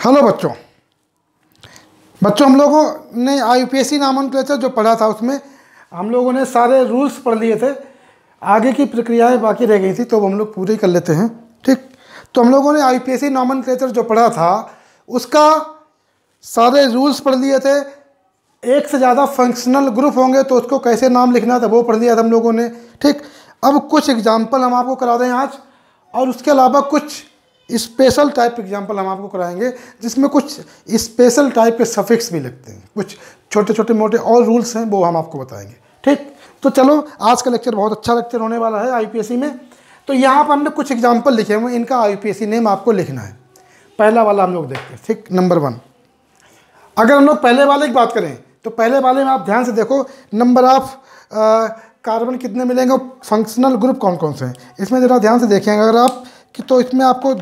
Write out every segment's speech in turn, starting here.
Hello बच्चों हम लोगों ने आईयूपीएसी नोमेनक्लेचर जो पढ़ा था उसमें हम लोगों ने सारे रूल्स पढ़ लिए थे। आगे की प्रक्रियाएं बाकी रह गई थी तो हम लोग पूरी कर लेते हैं। ठीक, तो हम लोगों ने आईयूपीएसी नोमेनक्लेचर जो पढ़ा था उसका सारे रूल्स पढ़ लिए थे। एक से ज़्यादा फंक्शनल ग्रुप होंगे तो उसको कैसे नाम लिखना था वो पढ़ लिया था हम लोगों ने। ठीक, अब कुछ एग्जाम्पल हम आपको करा दें आज, और उसके अलावा कुछ स्पेशल टाइप एग्जाम्पल हम आपको कराएंगे जिसमें कुछ स्पेशल टाइप के सफिक्स भी लगते हैं, कुछ छोटे छोटे मोटे और रूल्स हैं वो हम आपको बताएंगे। ठीक, तो चलो आज का लेक्चर बहुत अच्छा लेक्चर होने वाला है आईयूपीएसी में। तो यहाँ पर हमने कुछ एग्जाम्पल लिखे हुए, इनका आईयूपीएसी नेम आपको लिखना है। पहला वाला हम लोग देखते हैं। ठीक, नंबर 1। अगर हम लोग पहले वाले की बात करें तो पहले वाले में आप ध्यान से देखो, नंबर ऑफ कार्बन कितने मिलेंगे, फंक्शनल ग्रुप कौन कौन से हैं इसमें ज़रा ध्यान से देखेंगे अगर आप कि तो इसमें आपको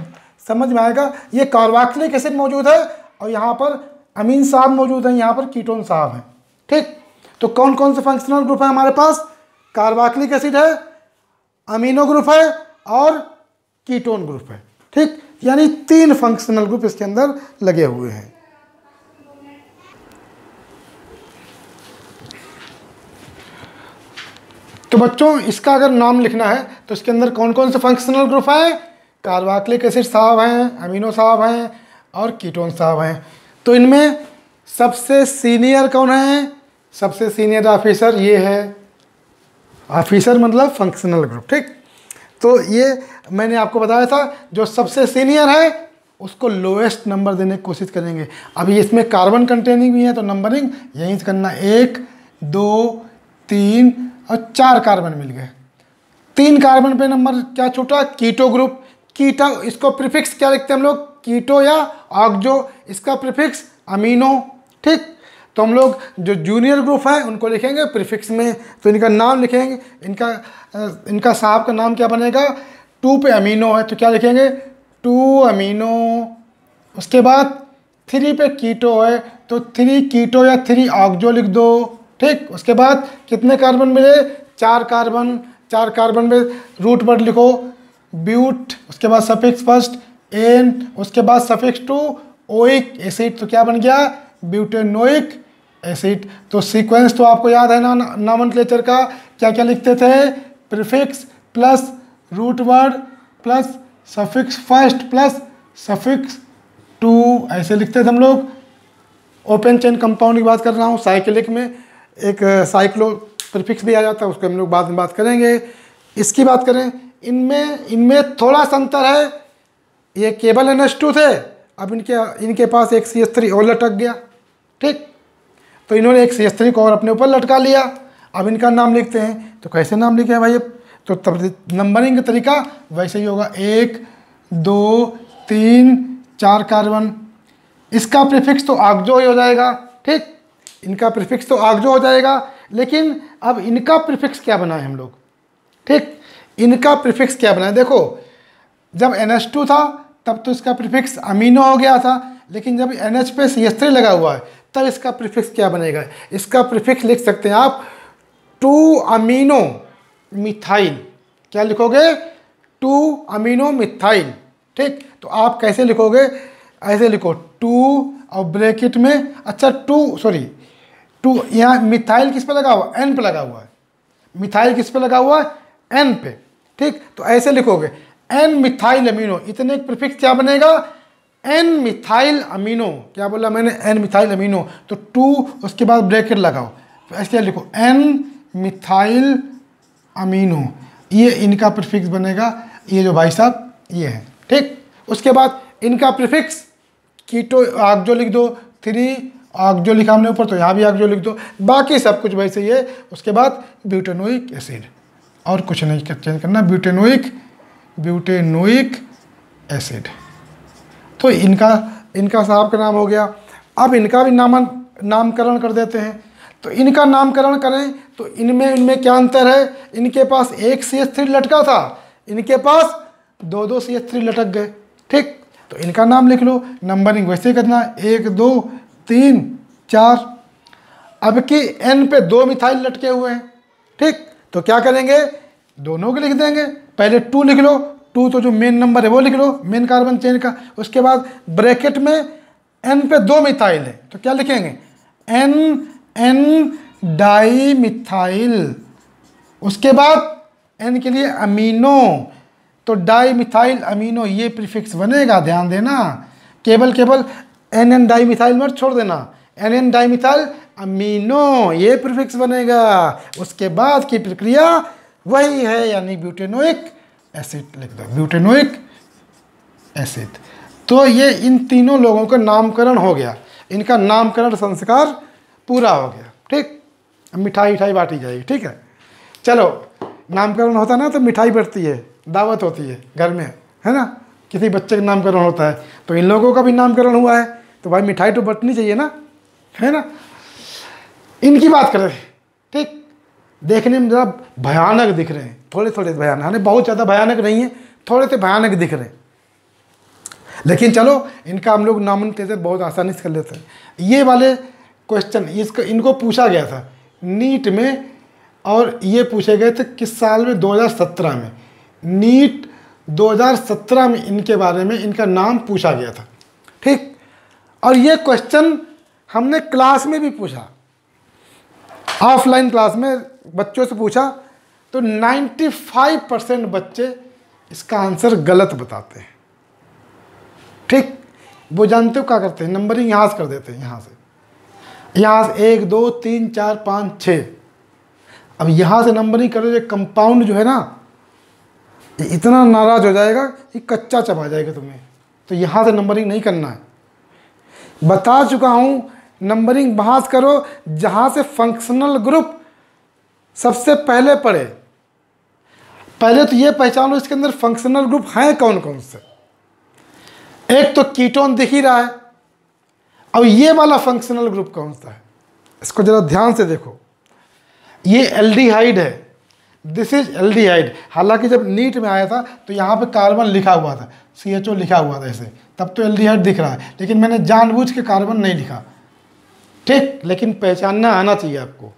समझ में आएगा। ये कार्बोक्सिलिक एसिड मौजूद है और यहाँ पर अमीन साहब मौजूद हैं, यहाँ पर कीटोन साहब हैं। ठीक, तो कौन कौन से फंक्शनल ग्रुप है हमारे पास, कार्बोक्सिलिक एसिड है, अमीनो ग्रुप है और कीटोन ग्रुप है। ठीक, यानी 3 फंक्शनल ग्रुप इसके अंदर लगे हुए हैं। तो बच्चों इसका अगर नाम लिखना है तो इसके अंदर कौन कौन से फंक्शनल ग्रुप हैं, कार्बोक्सिलिक एसिड साहब हैं, अमीनो साहब हैं और कीटोन साहब हैं। तो इनमें सबसे सीनियर कौन है, सबसे सीनियर ऑफिसर ये है। ऑफिसर मतलब फंक्शनल ग्रुप। ठीक, तो ये मैंने आपको बताया था जो सबसे सीनियर है उसको लोएस्ट नंबर देने की कोशिश करेंगे। अभी इसमें कार्बन कंटेनिंग भी है तो नंबरिंग यहीं से करना, 1 2 3 और 4 कार्बन मिल गए। 3 कार्बन पे नंबर क्या छूटा, कीटो ग्रुप। कीटो, इसको प्रीफिक्स क्या लिखते हैं हम लोग, कीटो या ऑक्जो, इसका प्रीफिक्स अमीनो। ठीक, तो हम लोग जो जूनियर ग्रुप है उनको लिखेंगे प्रीफिक्स में, तो इनका नाम लिखेंगे। इनका साहब का नाम क्या बनेगा, 2 पे अमीनो है तो क्या लिखेंगे 2 अमीनो। उसके बाद 3 पे कीटो है तो 3 कीटो या 3 ऑक्जो लिख दो। ठीक, उसके बाद कितने कार्बन मिले, 4 कार्बन। 4 कार्बन में रूट वर्ड लिखो ब्यूट, उसके बाद सफिक्स फर्स्ट एन, उसके बाद सफिक्स टू ओइक एसिड, तो क्या बन गया ब्यूटेनोइक एसिड। तो सीक्वेंस तो आपको याद है ना नोमेनक्लेचर का, क्या क्या लिखते थे, prefix plus root word plus suffix first plus suffix two, ऐसे लिखते थे हम लोग। ओपन चेन कंपाउंड की बात कर रहा हूँ, साइक्लिक में एक साइक्लो प्रीफिक्स भी आ जाता है, उसको हम लोग बाद में बात करेंगे। इसकी बात करें, इनमें थोड़ा सा अंतर है। ये केवल NH2 थे, अब इनके पास एक CH3 और लटक गया। ठीक, तो इन्होंने एक CH3 को और अपने ऊपर लटका लिया। अब इनका नाम लिखते हैं तो कैसे नाम लिखे हैं भाई, तो तब नंबरिंग का तरीका वैसे ही होगा, 1 2 3 4 कार्बन। इसका प्रीफिक्स तो ऑक्जो ही हो जाएगा। ठीक, इनका प्रीफिक्स तो ऑक्जो हो जाएगा, लेकिन अब इनका प्रीफिक्स क्या बनाए हम लोग। ठीक, इनका प्रीफिक्स क्या बनाए, देखो जब NH2 था तब तो इसका प्रीफिक्स अमीनो हो गया था, लेकिन जब NH पे CH3 लगा हुआ है तब इसका प्रीफिक्स क्या बनेगा, इसका प्रीफिक्स लिख सकते हैं आप 2 अमीनो मिथाइल। क्या लिखोगे, 2 अमीनो मिथाइल। ठीक, तो आप कैसे लिखोगे, ऐसे लिखो 2 और ब्रैकेट में, अच्छा 2 यहाँ मिथाइल किस पे लगा हुआ, N पे लगा हुआ है। मिथाइल किस पे लगा हुआ है, N पे। ठीक, तो ऐसे लिखोगे N मिथाइल अमीनो, इतने प्रीफिक्स क्या बनेगा, N मिथाइल अमीनो। क्या बोला मैंने, N मिथाइल अमीनो, तो 2 उसके बाद ब्रैकेट लगाओ, तो ऐसे लिखो N मिथाइल अमीनो, ये इनका प्रीफिक्स बनेगा। ये जो भाई साहब ये है। ठीक, उसके बाद इनका प्रीफिक्स कीटो ऑक्जो लिख दो, 3 ऑक्जो लिखा हमने ऊपर तो यहाँ भी ऑक्जो लिख दो, बाकी सब कुछ वैसे ही है। उसके बाद ब्यूटेनोइक एसिड, और कुछ नहीं चेंज करना, ब्यूटेनोइक एसिड। तो इनका साहब का नाम हो गया। अब इनका भी नामकरण कर देते हैं। तो इनका नामकरण करें तो इनमें क्या अंतर है, इनके पास एक CH3 लटका था, इनके पास 2 CH3 लटक गए। ठीक, तो इनका नाम लिख लो, नंबरिंग वैसे करना, 1 2 3 4। अब कि N पे 2 मिथाइल लटके हुए हैं। ठीक, तो क्या करेंगे, दोनों के लिख देंगे। पहले 2 लिख लो, 2 तो जो मेन नंबर है वो लिख लो, मेन कार्बन चेन का। उसके बाद ब्रैकेट में N पे 2 मिथाइल है तो क्या लिखेंगे, N डाई मिथाइल। उसके बाद N के लिए अमीनो, तो डाई मिथाइल अमीनो, ये प्रीफिक्स बनेगा, ध्यान देना। केवल N डाई मिथाइल मत छोड़ देना, N डाई मिथाइल अमीनो, ये प्रीफिक्स बनेगा। उसके बाद की प्रक्रिया वही है, यानी ब्यूटेनोइक एसिड लिख दो, ब्यूटेनोइक एसिड। तो ये इन तीनों लोगों का नामकरण हो गया, इनका नामकरण संस्कार पूरा हो गया। ठीक, अब मिठाई बांटी जाएगी। ठीक है, चलो, नामकरण होता है ना तो मिठाई बढ़ती है, दावत होती है घर में, है ना, किसी बच्चे का नामकरण होता है, तो इन लोगों का भी नामकरण हुआ है तो भाई मिठाई तो बंटनी चाहिए ना, है ना। इनकी बात करें, ठीक, देखने में ज़रा भयानक दिख रहे हैं, थोड़े भयानक, यानी बहुत ज़्यादा भयानक नहीं है, थोड़े से भयानक दिख रहे हैं, लेकिन चलो इनका हम लोग नॉमेनक्लेचर बहुत आसानी से कर लेते हैं। ये वाले क्वेश्चन इनको पूछा गया था नीट में, और ये पूछे गए थे किस साल में, 2017 में। नीट 2017 में इनके बारे में, इनका नाम पूछा गया था। ठीक, और ये क्वेश्चन हमने क्लास में भी पूछा, ऑफलाइन क्लास में बच्चों से पूछा, तो 95% बच्चे इसका आंसर गलत बताते हैं। ठीक, वो जानते हो क्या करते हैं, नंबरिंग यहाँ से कर देते हैं, यहाँ से 1 2 3 4 5 6। अब यहाँ से नंबरिंग करो, ये कंपाउंड जो है ना, ये इतना नाराज हो जाएगा कि कच्चा चबा जाएगा तुम्हें, तो यहाँ से नंबरिंग नहीं करना है। बता चुका हूँ, नंबरिंग वहाँ से करो जहाँ से फंक्शनल ग्रुप सबसे पहले पढ़े। पहले तो ये पहचानो इसके अंदर फंक्शनल ग्रुप हैं कौन कौन से। एक तो कीटोन दिख ही रहा है, अब ये वाला फंक्शनल ग्रुप कौन सा है, इसको जरा ध्यान से देखो। ये एल्डिहाइड है, दिस इज एल्डिहाइड। हालांकि जब नीट में आया था तो यहाँ पे कार्बन लिखा हुआ था, CHO लिखा हुआ था ऐसे, तब तो एल्डिहाइड दिख रहा है, लेकिन मैंने जानबूझ के कार्बन नहीं लिखा। ठीक, लेकिन पहचानना आना चाहिए आपको।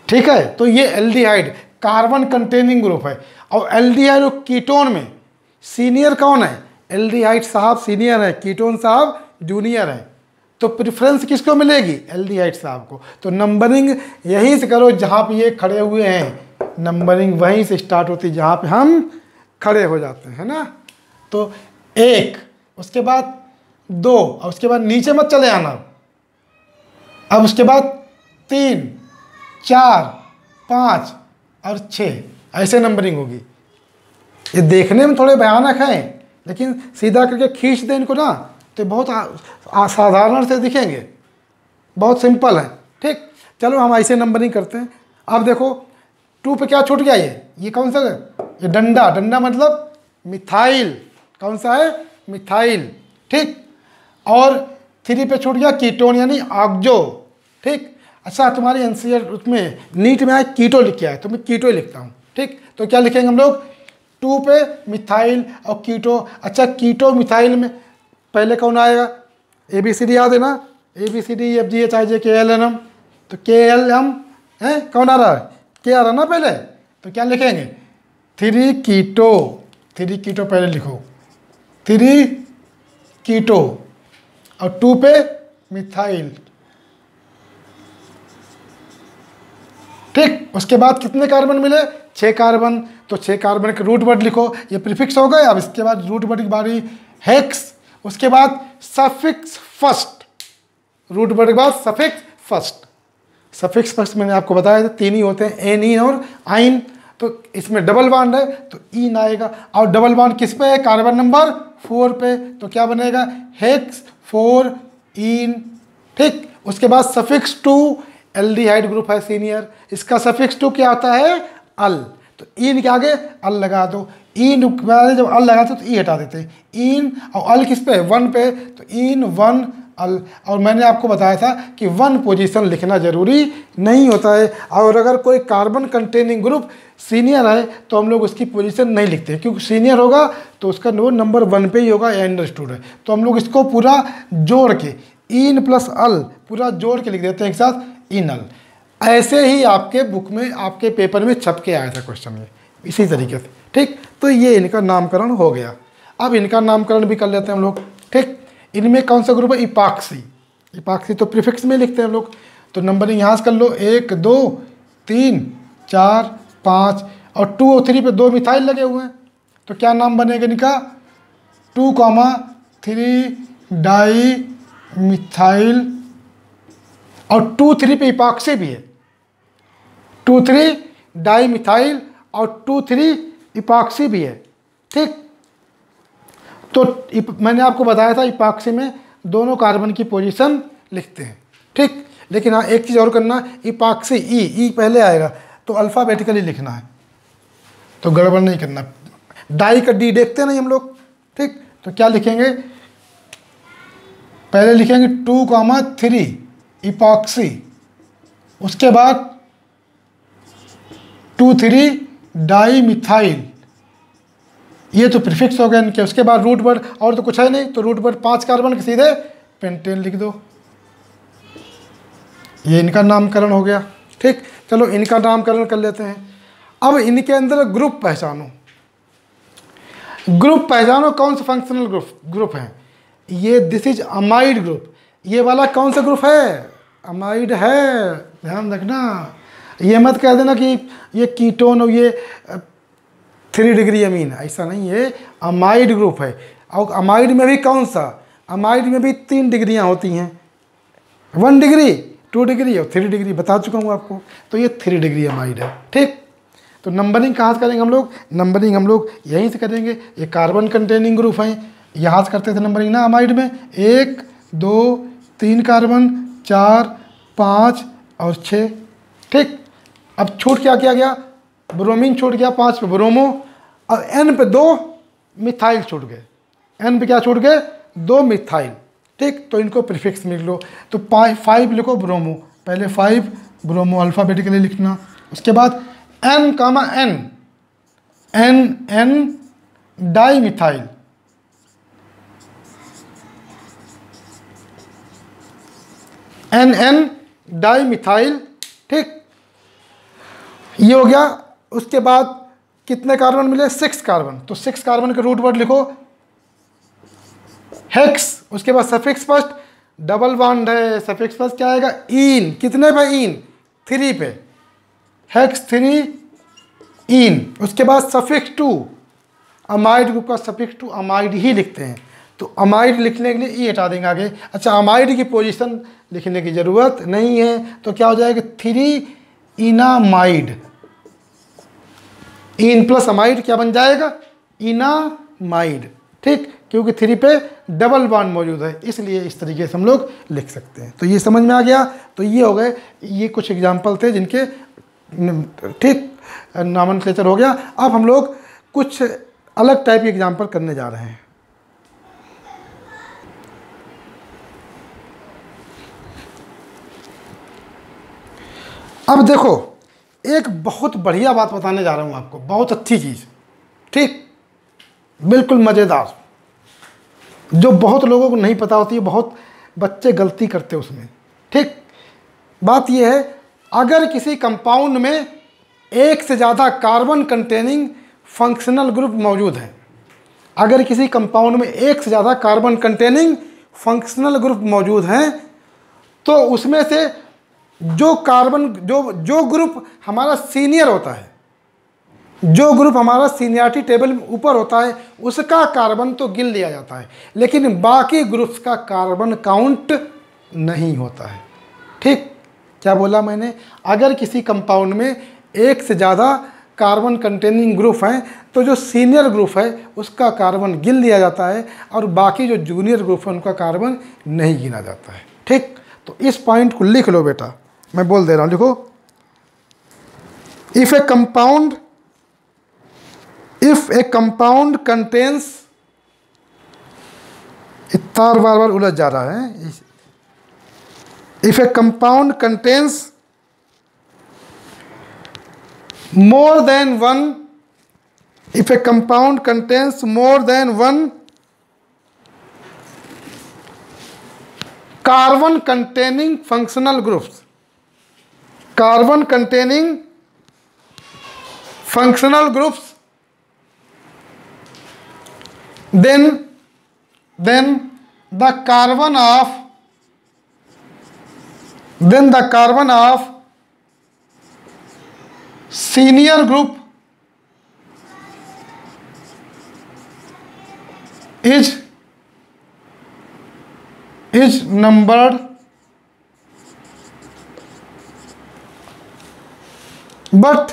ठीक है, तो ये एल्डिहाइड कार्बन कंटेनिंग ग्रुप है, और एल्डिहाइड और कीटोन में सीनियर कौन है, एल्डिहाइड साहब सीनियर है, कीटोन साहब जूनियर है, तो प्रेफरेंस किसको मिलेगी, एल्डिहाइड साहब को। तो नंबरिंग यहीं से करो जहाँ पे ये खड़े हुए हैं, नंबरिंग वहीं से स्टार्ट होती है जहाँ पे हम खड़े हो जाते हैं, है ना। तो 1, उसके बाद 2, और उसके बाद नीचे मत चले आना, अब उसके बाद 3 4 5 और 6, ऐसे नंबरिंग होगी। ये देखने में थोड़े भयानक हैं, लेकिन सीधा करके खींच दें इनको ना तो बहुत साधारण से दिखेंगे, बहुत सिंपल है। ठीक, चलो हम ऐसे नंबरिंग करते हैं। अब देखो 2 पे क्या छूट गया, ये कौन सा है, ये डंडा मतलब मिथाइल, कौन सा है, मिथाइल। ठीक, और 3 पे छूट गया कीटोन यानी ऑक्सो। ठीक, अच्छा तुम्हारी एनसीईआर उसमें नीट में आया कीटो लिख के आया, तो मैं कीटो ही लिखता हूँ। ठीक, तो क्या लिखेंगे हम लोग, 2 पे मिथाइल और कीटो। अच्छा, कीटो मिथाइल में पहले कौन आएगा, ABCD याद है ना, ABCDEFGHIJ KLMN, तो KLM है कौन आ रहा है, K आ रहा ना पहले, तो क्या लिखेंगे 3 कीटो पहले लिखो, 3 कीटो, और 2 पे मिथाइल। ठीक, उसके बाद कितने कार्बन मिले, 6 कार्बन, तो 6 कार्बन के रूट वर्ड लिखो, ये प्रीफिक्स हो गए। अब इसके बाद रूट वर्ड की बारी हेक्स, उसके बाद सफिक्स फर्स्ट, रूट वर्ड के बाद सफिक्स फर्स्ट। सफिक्स फर्स्ट मैंने आपको बताया था 3 ही होते हैं, एनीन और आइन, तो इसमें डबल बॉन्ड है तो ईन आएगा, और डबल बॉन्ड किस पे है, कार्बन नंबर 4 पे, तो क्या बनेगा हेक्स 4 ईन। ठीक, उसके बाद सफिक्स 2, एल्डिहाइड ग्रुप है सीनियर, इसका सफिक्स 2 क्या होता है, अल, तो ईन के आगे अल लगा दो, ईन जब अल लगाते तो ई हटा देते हैं, ईन और अल किस पे, 1 पे, तो ईन 1 अल। और मैंने आपको बताया था कि 1 पोजीशन लिखना जरूरी नहीं होता है, और अगर कोई कार्बन कंटेनिंग ग्रुप सीनियर है तो हम लोग उसकी पोजीशन नहीं लिखते, क्योंकि सीनियर होगा तो उसका नंबर 1 पे ही होगा, अंडरस्टूड है। तो हम लोग इसको पूरा जोड़ के ईन प्लस अल पूरा जोड़ के लिख देते हैं एक साथ, इनल। ऐसे ही आपके बुक में, आपके पेपर में छप के आया था क्वेश्चन ये, इसी तरीके से। ठीक, तो ये इनका नामकरण हो गया। अब इनका नामकरण भी कर लेते हैं हम लोग। ठीक, इनमें कौन सा ग्रुप है? इपाक्सी। इपाक्सी तो प्रीफिक्स में लिखते हैं हम लोग, तो नंबरिंग यहाँ से कर लो, 1 2 3 4 5 और 2 और 3 पे 2 मिथाइल लगे हुए हैं, तो क्या नाम बनेगा इनका? 2,3 डाई मिथाइल, और 2,3 पे इपाक्सी भी है, 2,3 डाई मिथाइल और 2,3 इपाक्सी भी है। ठीक, तो मैंने आपको बताया था इपाक्सी में दोनों कार्बन की पोजीशन लिखते हैं। ठीक, लेकिन हाँ एक चीज़ और करना, इपाक्सी ई पहले आएगा तो अल्फ़ाबेटिकली लिखना है, तो गड़बड़ नहीं करना। डाई का डी देखते नहीं हम लोग। ठीक, तो क्या लिखेंगे? पहले लिखेंगे 2,3 इपॉक्सी, उसके बाद 2,3 डाई मिथाइल, ये तो प्रीफिक्स हो गया इनके। उसके बाद रूट वर्ड, और तो कुछ है नहीं, तो रूट वर्ड 5 कार्बन के सीधे पेंटेन लिख दो, ये इनका नामकरण हो गया। ठीक, चलो इनका नामकरण कर लेते हैं। अब इनके अंदर ग्रुप पहचानो, ग्रुप पहचानो कौन सा फंक्शनल ग्रुप है। ये दिस इज अमाइड ग्रुप, ये वाला कौन सा ग्रुप है? अमाइड है, ध्यान रखना। ये मत कह देना कि ये कीटोन और ये 3 डिग्री अमीन, ऐसा नहीं है, अमाइड ग्रुप है। और अमाइड में भी कौन सा? अमाइड में भी 3 डिग्रियाँ होती हैं, 1 डिग्री, 2 डिग्री और 3 डिग्री, बता चुका हूँ आपको। तो ये 3 डिग्री अमाइड है। ठीक, तो नंबरिंग कहाँ से करेंगे हम लोग? नंबरिंग हम लोग यहीं से करेंगे। ये कार्बन कंटेनिंग ग्रुप हैं, यहाँ से करते थे नंबरिंग ना अमाइड में, 1 2 3 कार्बन, 4 5 और 6। ठीक, अब छूट क्या किया गया? ब्रोमीन छूट गया, 5 पे ब्रोमो, और एन पे 2 मिथाइल छूट गए। एन पे क्या छूट गए? 2 मिथाइल। ठीक, तो इनको प्रीफिक्स में लिख लो, तो 5 लिखो ब्रोमो, पहले 5 ब्रोमो अल्फ़ाबेटिकली लिखना, उसके बाद N comma N, N N di methyl, N N di methyl. ठीक, ये हो गया। उसके बाद कितने कार्बन मिले? 6 कार्बन, तो 6 कार्बन के रूट वर्ड लिखो हेक्स, उसके बाद सफिक्स फर्स्ट, डबल बॉन्ड है, सफिक्स फर्स्ट क्या आएगा? इन, कितने पे? इन, 3 पे, हेक्स 3 इन। उसके बाद सफिक्स 2, अमाइड ग्रुप का सफिक्स 2 अमाइड ही लिखते हैं, तो अमाइड लिखने के लिए ई हटा देंगे आगे। अच्छा, अमाइड की पोजीशन लिखने की ज़रूरत नहीं है, तो क्या हो जाएगा? 3 इनामाइड, इन प्लस अमाइड क्या बन जाएगा? इनामाइड। ठीक, क्योंकि 3 पे डबल बॉन्ड मौजूद है, इसलिए इस तरीके से हम लोग लिख सकते हैं। तो ये समझ में आ गया। तो ये हो गए, ये कुछ एग्जाम्पल थे जिनके ठीक नॉमेनक्लेचर हो गया। अब हम लोग कुछ अलग टाइप के एग्जाम्पल करने जा रहे हैं। अब देखो, एक बहुत बढ़िया बात बताने जा रहा हूँ आपको, बहुत अच्छी चीज़। ठीक, बिल्कुल मज़ेदार, जो बहुत लोगों को नहीं पता होती है, बहुत बच्चे गलती करते उसमें। ठीक, बात यह है, अगर किसी कंपाउंड में एक से ज़्यादा कार्बन कंटेनिंग फंक्शनल ग्रुप मौजूद है, अगर किसी कंपाउंड में एक से ज़्यादा कार्बन कंटेनिंग फंक्शनल ग्रुप मौजूद हैं, तो उसमें से जो कार्बन जो ग्रुप हमारा सीनियर होता है, जो ग्रुप हमारा सीनियरिटी टेबल में ऊपर होता है, उसका कार्बन तो गिन लिया जाता है, लेकिन बाकी ग्रुप्स का कार्बन काउंट नहीं होता है। ठीक, क्या बोला मैंने? अगर किसी कंपाउंड में एक से ज़्यादा कार्बन कंटेनिंग ग्रुप हैं, तो जो सीनियर ग्रुप है उसका कार्बन गिन लिया जाता है, और बाकी जो जूनियर ग्रुप है उनका कार्बन नहीं गिना जाता है। ठीक, तो इस पॉइंट को लिख लो बेटा, मैं बोल दे रहा हूँ, लिखो। इफ ए कंपाउंड कंटेन्स, तार बार बार उलझ जा रहा है। If A compound contains more than one, if a compound contains more than one carbon containing functional groups, carbon containing functional groups, then the carbon of senior group is numbered but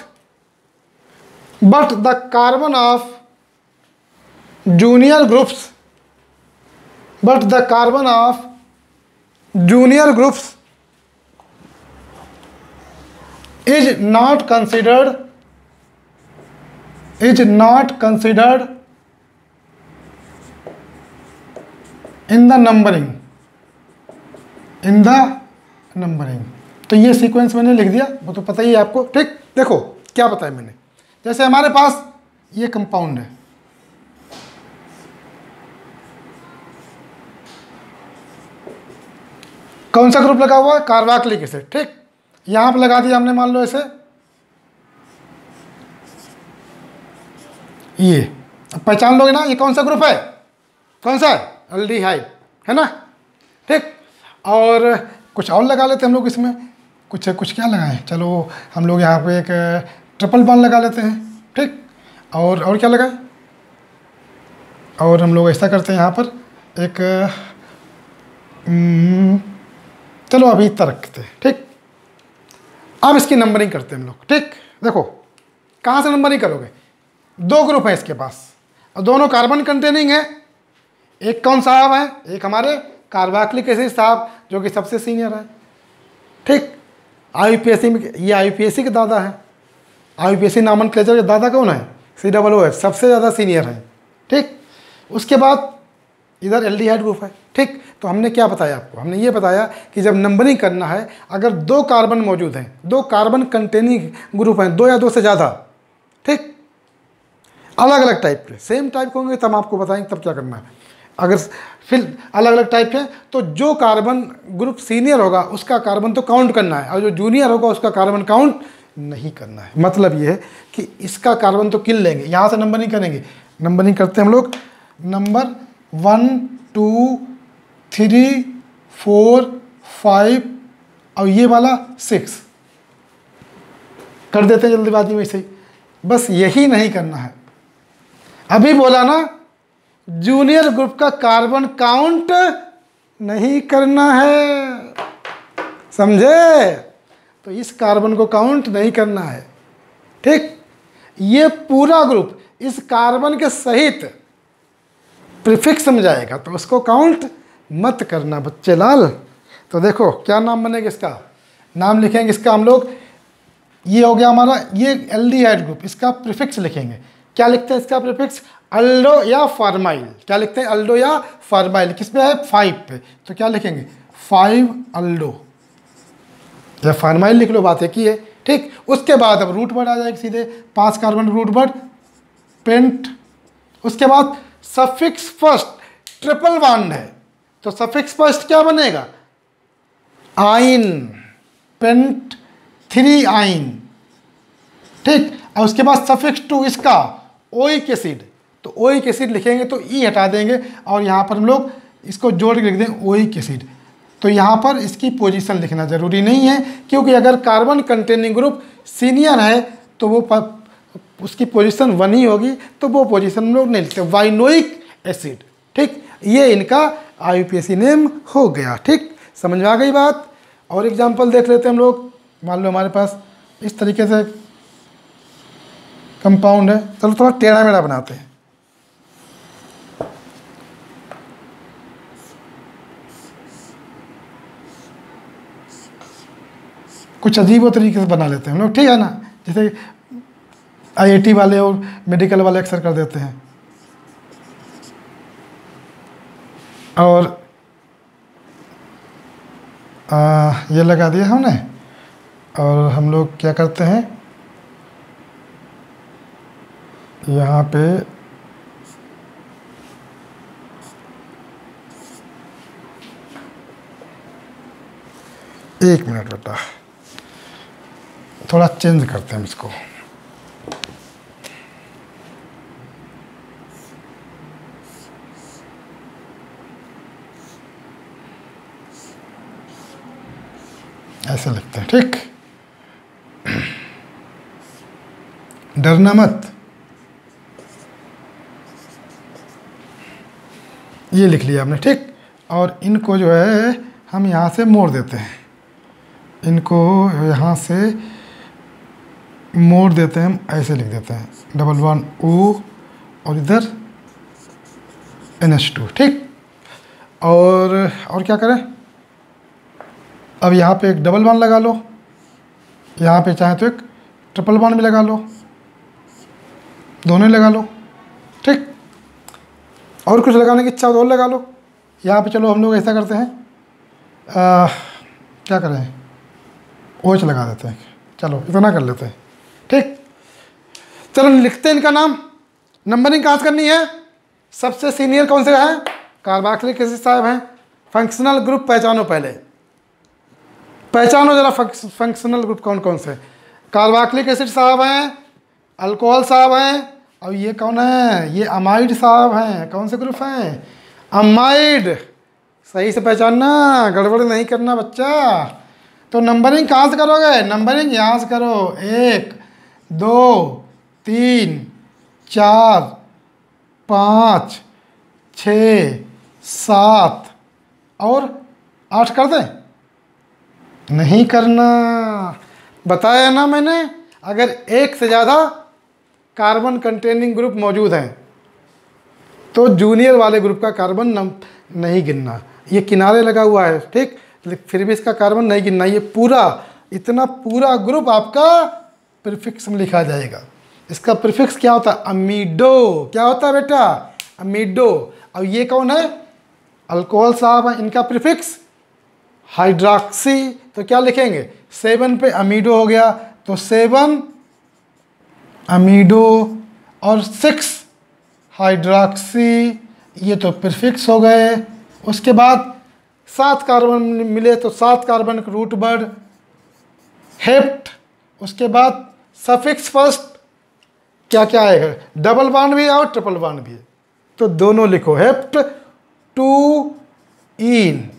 the carbon of junior groups is not considered in the numbering। तो ये sequence मैंने लिख दिया, वो तो पता ही है आपको। ठीक, देखो क्या बताया मैंने। जैसे हमारे पास ये कंपाउंड है, कौन सा ग्रुप लगा हुआ है? Carboxylic acid. ठीक, यहां पर लगा दिया हमने, मान लो ऐसे, ये अब पहचान लोगे ना ये कौन सा ग्रुप है? कौन सा है? एल्डिहाइड है ना। ठीक, और कुछ और लगा लेते हैं हम लोग इसमें। कुछ क्या लगाएं, चलो हम लोग यहाँ पे एक ट्रिपल बॉन्ड लगा लेते हैं। ठीक, और क्या लगाएं? और हम लोग ऐसा करते हैं यहाँ पर एक चलो अभी इतना रखते हैं। ठीक, अब इसकी नंबरिंग करते हैं हम लोग। ठीक, देखो कहाँ से नंबरिंग करोगे? दो ग्रुप है इसके पास और दोनों कार्बन कंटेनिंग है। एक कौन साहब है? एक हमारे कार्बोक्सिलिक एसिड साहब, जो कि सबसे सीनियर है। ठीक, आईयूपीएसी में ये आईयूपीएसी के दादा है। आईयूपीएसी नोमेनक्लेचर के दादा कौन है? COOH, सबसे ज़्यादा सीनियर है। ठीक, उसके बाद इधर एल्डिहाइड ग्रुप है। ठीक, तो हमने क्या बताया आपको? हमने ये बताया कि जब नंबरिंग करना है, अगर दो कार्बन मौजूद हैं, दो कार्बन कंटेनिंग ग्रुप हैं, दो या दो से ज़्यादा, ठीक, अलग अलग टाइप के, सेम टाइप के होंगे तब आपको बताएंगे तब क्या करना है। अगर फिर अलग अलग टाइप के तो जो कार्बन ग्रुप सीनियर होगा उसका कार्बन तो काउंट करना है, और जो जूनियर होगा उसका कार्बन काउंट नहीं करना है। मतलब ये है कि इसका कार्बन तो किल लेंगे, यहाँ से नंबरिंग करेंगे। नंबरिंग करते हैं हम लोग, नंबर 1 2 3 4 5 और ये वाला 6 कर देते हैं जल्दीबाजी में। सही, बस यही नहीं करना है। अभी बोला ना, जूनियर ग्रुप का कार्बन काउंट नहीं करना है, समझे? तो इस कार्बन को काउंट नहीं करना है। ठीक, ये पूरा ग्रुप इस कार्बन के सहित प्रीफिक्स में जाएगा, तो उसको काउंट मत करना बच्चे लाल। तो देखो क्या नाम बनेगा इसका? नाम लिखेंगे इसका हम लोग, ये हो गया हमारा ये एल्डिहाइड ग्रुप, इसका प्रीफिक्स लिखेंगे। क्या लिखते हैं इसका प्रीफिक्स? अल्डो या फॉर्माइल। क्या लिखते हैं? अल्डो या फॉर्माइल। किस पे है? 5 पे। तो क्या लिखेंगे? 5 अल्डो या फॉर्माइल लिख लो, बात एक ही है। ठीक, उसके बाद अब रूट वर्ड आ जाएगा सीधे, 5 कार्बन रूट वर्ड पेंट। उसके बाद सफिक्स फर्स्ट ट्रिपल बॉन्ड है, तो सफिक्स फर्स्ट क्या बनेगा? आइन, पेंट 3 आइन। ठीक, और उसके बाद सफिक्स 2 इसका ओइक एसिड, तो ओइक एसिड लिखेंगे तो ई हटा देंगे और यहाँ पर हम लोग इसको जोड़ के लिख देंगे ओइक एसिड। तो यहाँ पर इसकी पोजीशन लिखना ज़रूरी नहीं है, क्योंकि अगर कार्बन कंटेनिंग ग्रुप सीनियर है तो वो उसकी पोजीशन 1 ही होगी, तो वो पोजीशन हम लोग नहीं लिखते। वाइनोइक एसिड। ठीक, ये इनका आईयूपीएसी नेम हो गया। ठीक, समझ में आ गई बात? और एग्जाम्पल देख लेते हैं हम लोग। मान लो हमारे पास इस तरीके से कंपाउंड है, चलो थोड़ा टेढ़ा मेढ़ा बनाते हैं। कुछ अजीब तरीके से बना लेते हैं हम लोग, ठीक है ना? जैसे आईआईटी वाले और मेडिकल वाले अक्सर कर देते हैं। और ये लगा दिया हमने, और हम लोग क्या करते हैं, यहाँ पे एक मिनट बेटा, थोड़ा चेंज करते हैं इसको। ऐसे लिखते हैं, ठीक। डरना मत, ये लिख लिया आपने, ठीक। और इनको जो है हम यहाँ से मोड़ देते हैं, इनको यहाँ से मोड़ देते हैं, हम ऐसे लिख देते हैं डबल वन ओ और इधर NH2, ठीक। और क्या करें, अब यहाँ पे एक डबल वन लगा लो, यहाँ पे चाहे तो एक ट्रिपल वन भी लगा लो, दोनों ही लगा लो, ठीक। और कुछ लगाने की इच्छा हो तो और लगा लो। यहाँ पे चलो हम लोग ऐसा करते हैं, क्या करें, OH लगा देते हैं, चलो इतना कर लेते हैं, ठीक। चलो लिखते हैं इनका नाम। नंबरिंग कहाँ से करनी है, सबसे सीनियर कौन से है, कार्बोक्सिलिक एसिड साहब हैं। फंक्शनल ग्रुप पहचानो, पहले पहचानो जरा फंक्शनल ग्रुप कौन कौन से। कार्बोक्सिलिक एसिड साहब हैं, अल्कोहल साहब हैं, और ये कौन है, ये अमाइड साहब हैं। कौन से ग्रुप हैं, अमाइड। सही से पहचानना, गड़बड़ नहीं करना बच्चा। तो नंबरिंग कहाँ से करोगे, नंबरिंग यहाँ से करो, 1 2 3 4 5 6 7 और 8 कर दें, नहीं करना, बताया ना मैंने। अगर एक से ज़्यादा कार्बन कंटेनिंग ग्रुप मौजूद हैं तो जूनियर वाले ग्रुप का कार्बन नहीं गिनना। ये किनारे लगा हुआ है, ठीक, फिर भी इसका कार्बन नहीं गिनना। ये पूरा, इतना पूरा ग्रुप आपका प्रीफिक्स में लिखा जाएगा। इसका प्रीफिक्स क्या होता है, अमीडो। क्या होता है बेटा, अमीडो। और ये कौन है, अल्कोहल साहब हैं, इनका प्रीफिक्स हाइड्रॉक्सी। तो क्या लिखेंगे, 7 पे अमीडो हो गया, तो 7 अमीडो और 6 हाइड्रॉक्सी, ये तो प्रीफिक्स हो गए। उसके बाद 7 कार्बन मिले तो 7 कार्बन का रूट वर्ड हेप्ट। उसके बाद सफिक्स फर्स्ट क्या क्या आएगा, डबल बॉन्ड भी है और ट्रिपल बॉन्ड भी है, तो दोनों लिखो, हेप्ट 2 इन,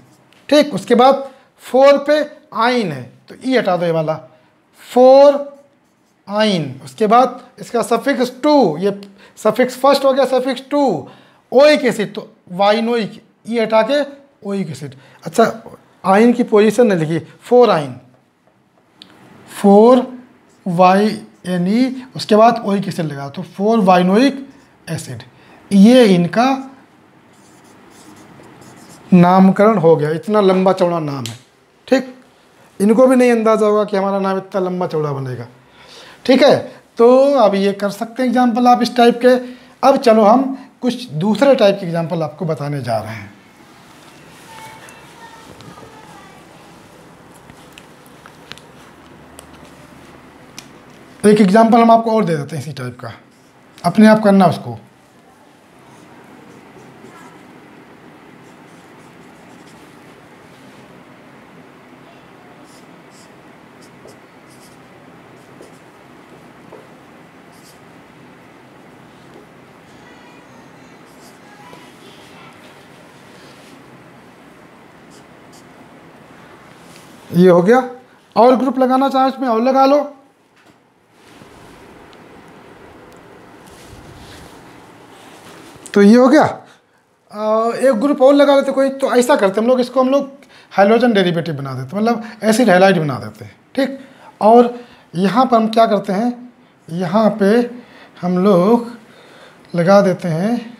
ठीक। उसके बाद 4 पे आइन है तो ई हटा दो, ये वाला 4 आइन। उसके बाद इसका सफिक्स 2, ये सफिक्स फर्स्ट हो गया, सफिक्स 2 ओइक एसिड, तो वाइनोइक, ई हटा के ओइक एसिड। अच्छा, आइन की पोजीशन नहीं लिखी, 4 आइन, 4 YNE, उसके बाद ओइक एसिड लगा तो 4 वाइनोइक एसिड। ये इनका नामकरण हो गया, इतना लंबा चौड़ा नाम है, ठीक। इनको भी नहीं अंदाज़ा होगा कि हमारा नाम इतना लंबा चौड़ा बनेगा, ठीक है। तो अब ये कर सकते हैं एग्जाम्पल आप इस टाइप के। अब चलो हम कुछ दूसरे टाइप के एग्जाम्पल आपको बताने जा रहे हैं। एक एग्जाम्पल हम आपको और दे देते हैं इसी टाइप का, अपने आप करना उसको। ये हो गया, और ग्रुप लगाना चाहे इसमें और लगा लो। तो ये हो गया, एक ग्रुप और लगा लेते कोई, तो ऐसा करते हम लोग, इसको हम लोग हाइड्रोजन डेरिवेटिव बना देते, मतलब एसिड हैलाइड बना देते हैं, ठीक। और यहाँ पर हम क्या करते हैं, यहाँ पे हम लोग लगा देते हैं,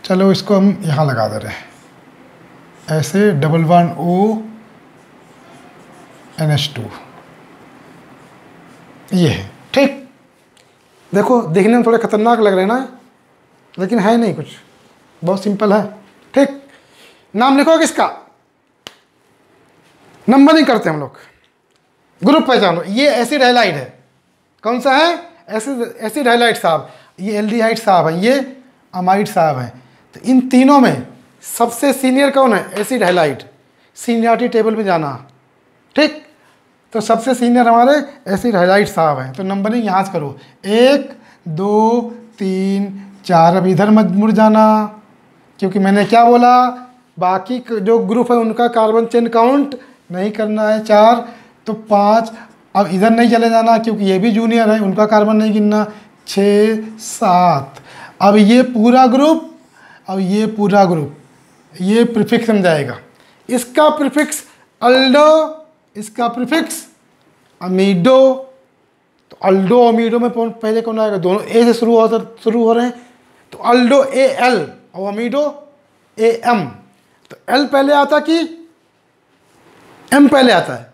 चलो इसको हम यहाँ लगा दे रहे हैं, ऐसे डबल वन O NH2, ये है, ठीक। देखो देखने में थोड़े खतरनाक लग रहे हैं ना, लेकिन है नहीं कुछ, बहुत सिंपल है, ठीक। नाम लिखो किसका, नंबरिंग करते हैं हम लोग, ग्रुप पहचानो। ये एसिड हैलाइड है, कौन सा है, एसिड हैलाइड साहब, ये एल्डिहाइड साहब हैं, ये अमाइड साहब हैं। तो इन तीनों में सबसे सीनियर कौन है, एसिड हैलाइड। सीनियरिटी टेबल में जाना, ठीक। तो सबसे सीनियर हमारे एसिड हैलाइड साहब हैं, तो नंबरिंग यहाँ से करो, 1 2 3 4। अब इधर मत मुड़ जाना, क्योंकि मैंने क्या बोला, बाकी जो ग्रुप है उनका कार्बन चेन काउंट नहीं करना है 4, तो 5, अब इधर नहीं चले जाना क्योंकि ये भी जूनियर है, उनका कार्बन नहीं गिनना, 6, 7। अब ये पूरा ग्रुप, अब ये पूरा ग्रुप, ये प्रीफिक्स में जाएगा। इसका प्रीफिक्स अल्डो, इसका प्रीफिक्स अमीडो। तो अल्डो अमीडो में पहले कौन आएगा? दोनों ए से शुरू हो रहे हैं, तो अल्डो AL और अमीडो AM। तो L पहले आता कि M पहले आता है?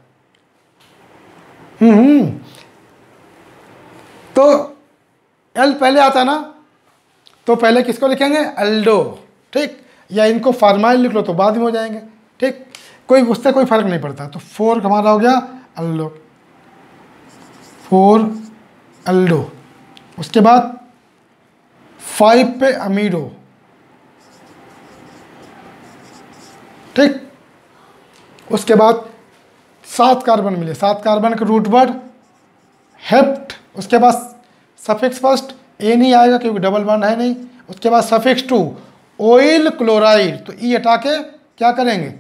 तो L पहले आता ना, तो पहले किसको लिखेंगे? अल्डो, ठीक। या इनको फार्माइल लिख लो तो बाद में हो जाएंगे, ठीक, कोई उससे कोई फर्क नहीं पड़ता। तो 4 हमारा हो गया अल्डो, 4 अल्डो। उसके बाद 5 पे अमीडो, ठीक। उसके बाद 7 कार्बन मिले, 7 कार्बन का रूट वर्ड हेप्ट। उसके बाद सफिक्स फर्स्ट ए नहीं आएगा क्योंकि डबल बॉन्ड है नहीं। उसके बाद सफिक्स 2 ऑयल क्लोराइड, तो ई हटा के क्या करेंगे?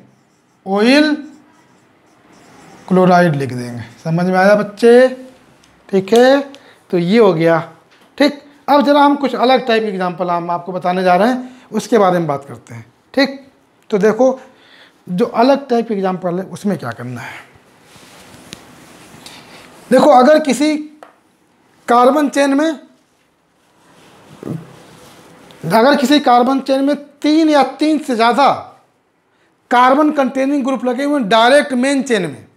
ऑयल क्लोराइड लिख देंगे। समझ में आया बच्चे? ठीक है, तो ये हो गया, ठीक। अब जरा हम कुछ अलग टाइप के एग्जाम्पल हम आपको बताने जा रहे हैं, उसके बारे में बात करते हैं, ठीक। तो देखो, जो अलग टाइप के एग्जाम्पल है उसमें क्या करना है। देखो, अगर किसी कार्बन चेन में 3 या 3 से ज़्यादा कार्बन कंटेनिंग ग्रुप लगे हुए डायरेक्ट मेन चेन में,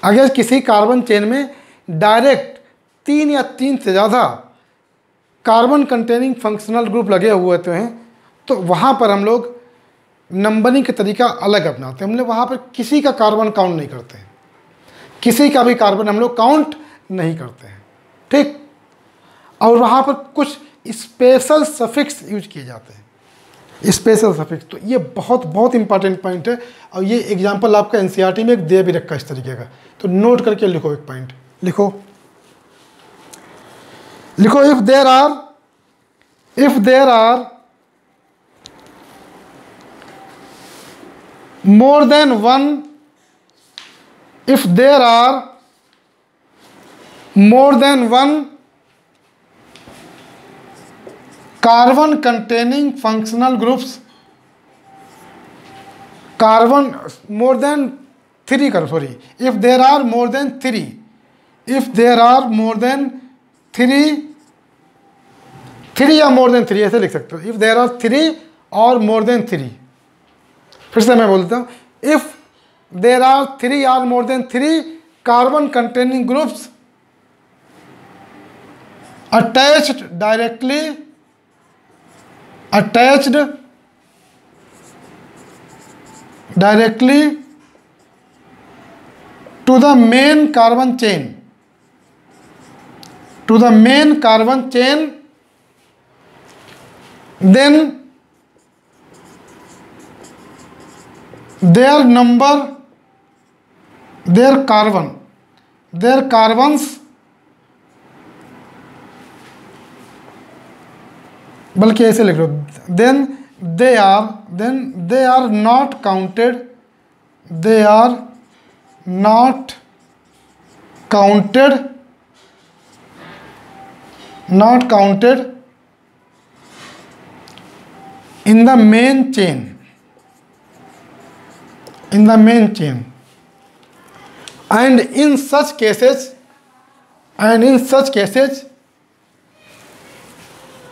अगर किसी कार्बन चेन में डायरेक्ट 3 या 3 से ज़्यादा कार्बन कंटेनिंग फंक्शनल ग्रुप लगे हुए होते हैं, तो वहाँ पर हम लोग नंबरिंग का तरीका अलग अपनाते हैं। हम लोग वहाँ पर किसी का कार्बन काउंट नहीं करते हैं, किसी का भी कार्बन हम लोग काउंट नहीं करते हैं, ठीक। और वहाँ पर कुछ स्पेशल सफिक्स यूज किए जाते हैं, स्पेशल सफिक्स। तो ये बहुत बहुत इंपॉर्टेंट पॉइंट है, और ये एग्जांपल आपका एनसीईआरटी में एक दे भी रखा इस तरीके का, तो नोट करके लिखो। एक पॉइंट लिखो, if there are more than one, if there are more than one carbon containing functional groups, more than 3 करो, sorry, if there are more than 3, if there are more than 3 या more than 3 ऐसे लिख सकते हो। if there are 3 or more than 3, फिर से मैं बोलता हूँ, if there are 3 or more than 3 carbon containing groups attached directly to the main carbon chain, then their carbons, बल्कि ऐसे लिख लो, then they are not counted in the main chain, and in such cases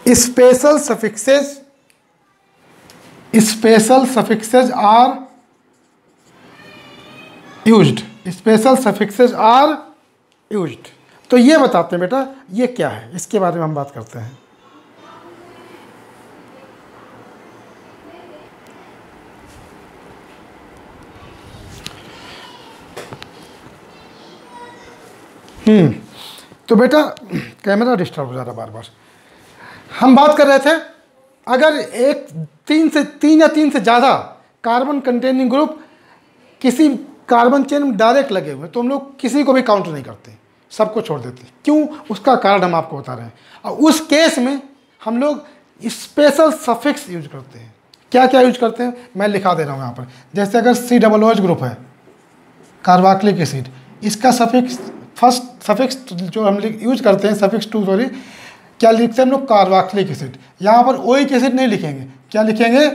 special suffixes are used, तो ये बताते हैं बेटा ये क्या है, इसके बारे में हम बात करते हैं। तो बेटा कैमरा डिस्टर्ब हो जा रहा बार बार। हम बात कर रहे थे, अगर 3 या 3 से ज़्यादा कार्बन कंटेनिंग ग्रुप किसी कार्बन चेन में डायरेक्ट लगे हुए, तो हम लोग किसी को भी काउंट नहीं करते, सबको छोड़ देते। क्यों? उसका कारण हम आपको बता रहे हैं। और उस केस में हम लोग स्पेशल सफिक्स यूज करते हैं। क्या क्या यूज करते हैं मैं लिखा दे रहा हूँ यहाँ पर। जैसे अगर COOH ग्रुप है, कार्बोक्सिलिक एसिड, इसका सफिक्स फर्स्ट सफिक्स जो हम यूज करते हैं सफिक्स टू, सॉरी, क्या लिखते हैं हम लोग? Carboxylic acid. यहाँ पर ओइक एसिड नहीं लिखेंगे, क्या लिखेंगे?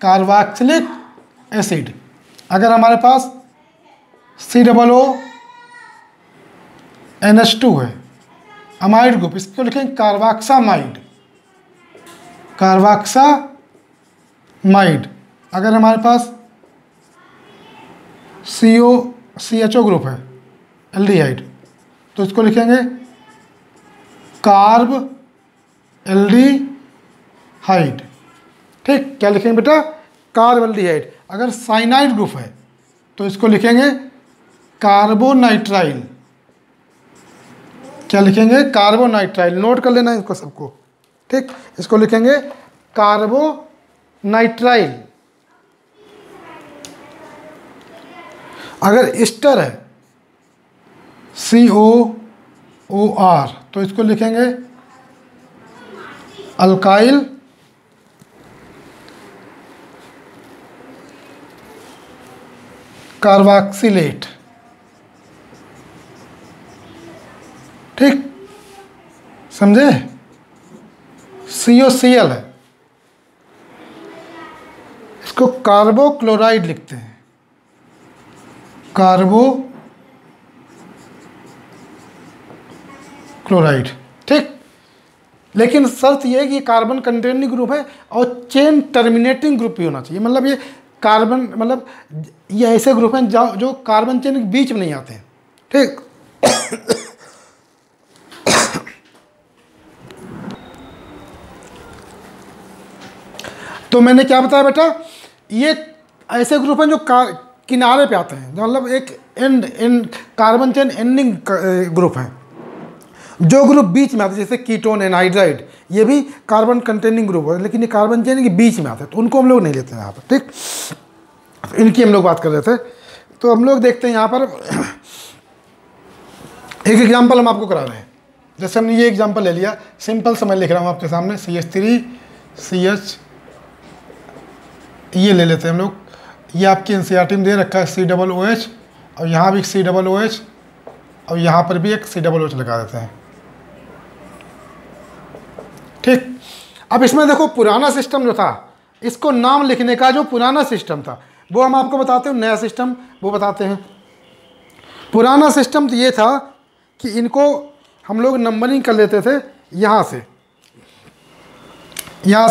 Carboxylic acid. अगर हमारे पास COONH2 है, अमाइड ग्रुप, इसको लिखेंगे कार्बोक्सामाइड, कार्बोक्सामाइड। अगर हमारे पास CHO ग्रुप है, एल्डिहाइड, तो इसको लिखेंगे कार्ब एल्डिहाइड। ठीक, क्या लिखेंगे बेटा? Carb aldehyde. अगर साइनाइड ग्रुप है तो इसको लिखेंगे कार्बोनाइट्राइल। क्या लिखेंगे? कार्बोनाइट्राइल। नोट कर लेना इसको सबको। ठीक, इसको लिखेंगे कार्बोनाइट्राइल। अगर एस्टर है COOR, तो इसको लिखेंगे अल्काइल कार्बोक्सिलेट। ठीक, समझे? COCl है, इसको कार्बोक्लोराइड लिखते हैं, कार्बोक्लोराइड। ठीक, लेकिन शर्त यह है कि ये कार्बन कंटेनिंग ग्रुप है और चेन टर्मिनेटिंग ग्रुप भी होना चाहिए। मतलब ये कार्बन, मतलब ये ऐसे ग्रुप हैं जो कार्बन चेन के बीच में नहीं आते हैं। ठीक, तो मैंने क्या बताया बेटा? ये ऐसे ग्रुप हैं जो किनारे पे आते हैं, मतलब एक and carbon chain ending group है। जो ग्रुप बीच में आते हैं, जैसे कीटोन, एनहाइड्राइड, ये भी कार्बन कंटेनिंग ग्रुप है, लेकिन ये कार्बन चेन के बीच में आते हैं, तो उनको हम लोग नहीं लेते हैं यहाँ पर। ठीक, इनकी हम लोग बात कर रहे थे। तो हम लोग देखते हैं यहाँ पर एक एग्जाम्पल हम आपको करा रहे हैं। जैसे हमने ये एग्जाम्पल ले लिया, सिंपल से मैं लिख रहा हूँ आपके सामने, CH3CH, ये ले लेते हैं हम लोग। ये आपकी NCERT में दे रखा है COOH, और यहाँ भी COOH, और यहाँ पर भी एक COOH लगा देते हैं। ठीक, अब इसमें देखो पुराना सिस्टम जो था, इसको नाम लिखने का जो पुराना सिस्टम था वो हम आपको बताते हैं, नया सिस्टम वो बताते हैं। पुराना सिस्टम तो ये था कि इनको हम लोग नंबरिंग कर लेते थे, यहाँ से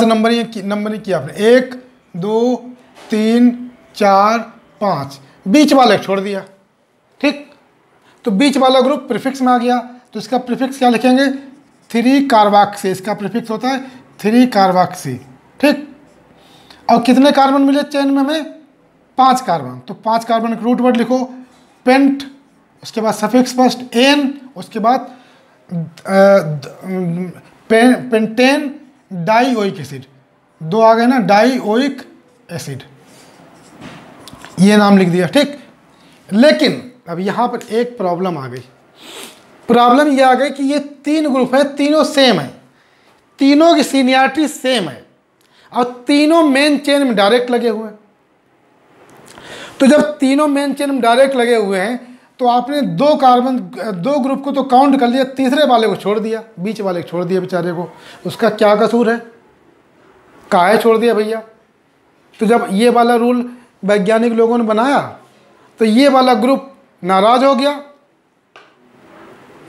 नंबरिंग किया आपने, 1 2 3 4 5, बीच वाला एक छोड़ दिया। ठीक, तो बीच वाला ग्रुप प्रीफिक्स में आ गया, तो इसका प्रीफिक्स क्या लिखेंगे? 3 कार्बोक्सी। इसका प्रीफिक्स होता है 3 कार्बोक्सी। ठीक, और कितने कार्बन मिले चेन में हमें? 5 कार्बन। तो 5 कार्बन का रूट वर्ड लिखो, पेंट, उसके बाद सफिक्स फर्स्ट एन, उसके बाद पेंटेन डाइओइक एसिड, 2 आ गए ना, डाइओइक एसिड, ये नाम लिख दिया। ठीक, लेकिन अब यहाँ पर एक प्रॉब्लम आ गई। प्रॉब्लम ये आ गई कि ये 3 ग्रुप है, तीनों सेम है, तीनों की सीनियरिटी सेम है, और तीनों मेन चेन में डायरेक्ट लगे हुए हैं। तो जब तीनों मेन चेन में डायरेक्ट लगे हुए हैं, तो आपने 2 ग्रुप को तो काउंट कर लिया, तीसरे वाले को छोड़ दिया, बीच वाले को छोड़ दिया बेचारे को। उसका क्या कसूर है? काहे छोड़ दिया भैया? तो जब ये वाला रूल वैज्ञानिक लोगों ने बनाया, तो ये वाला ग्रुप नाराज हो गया,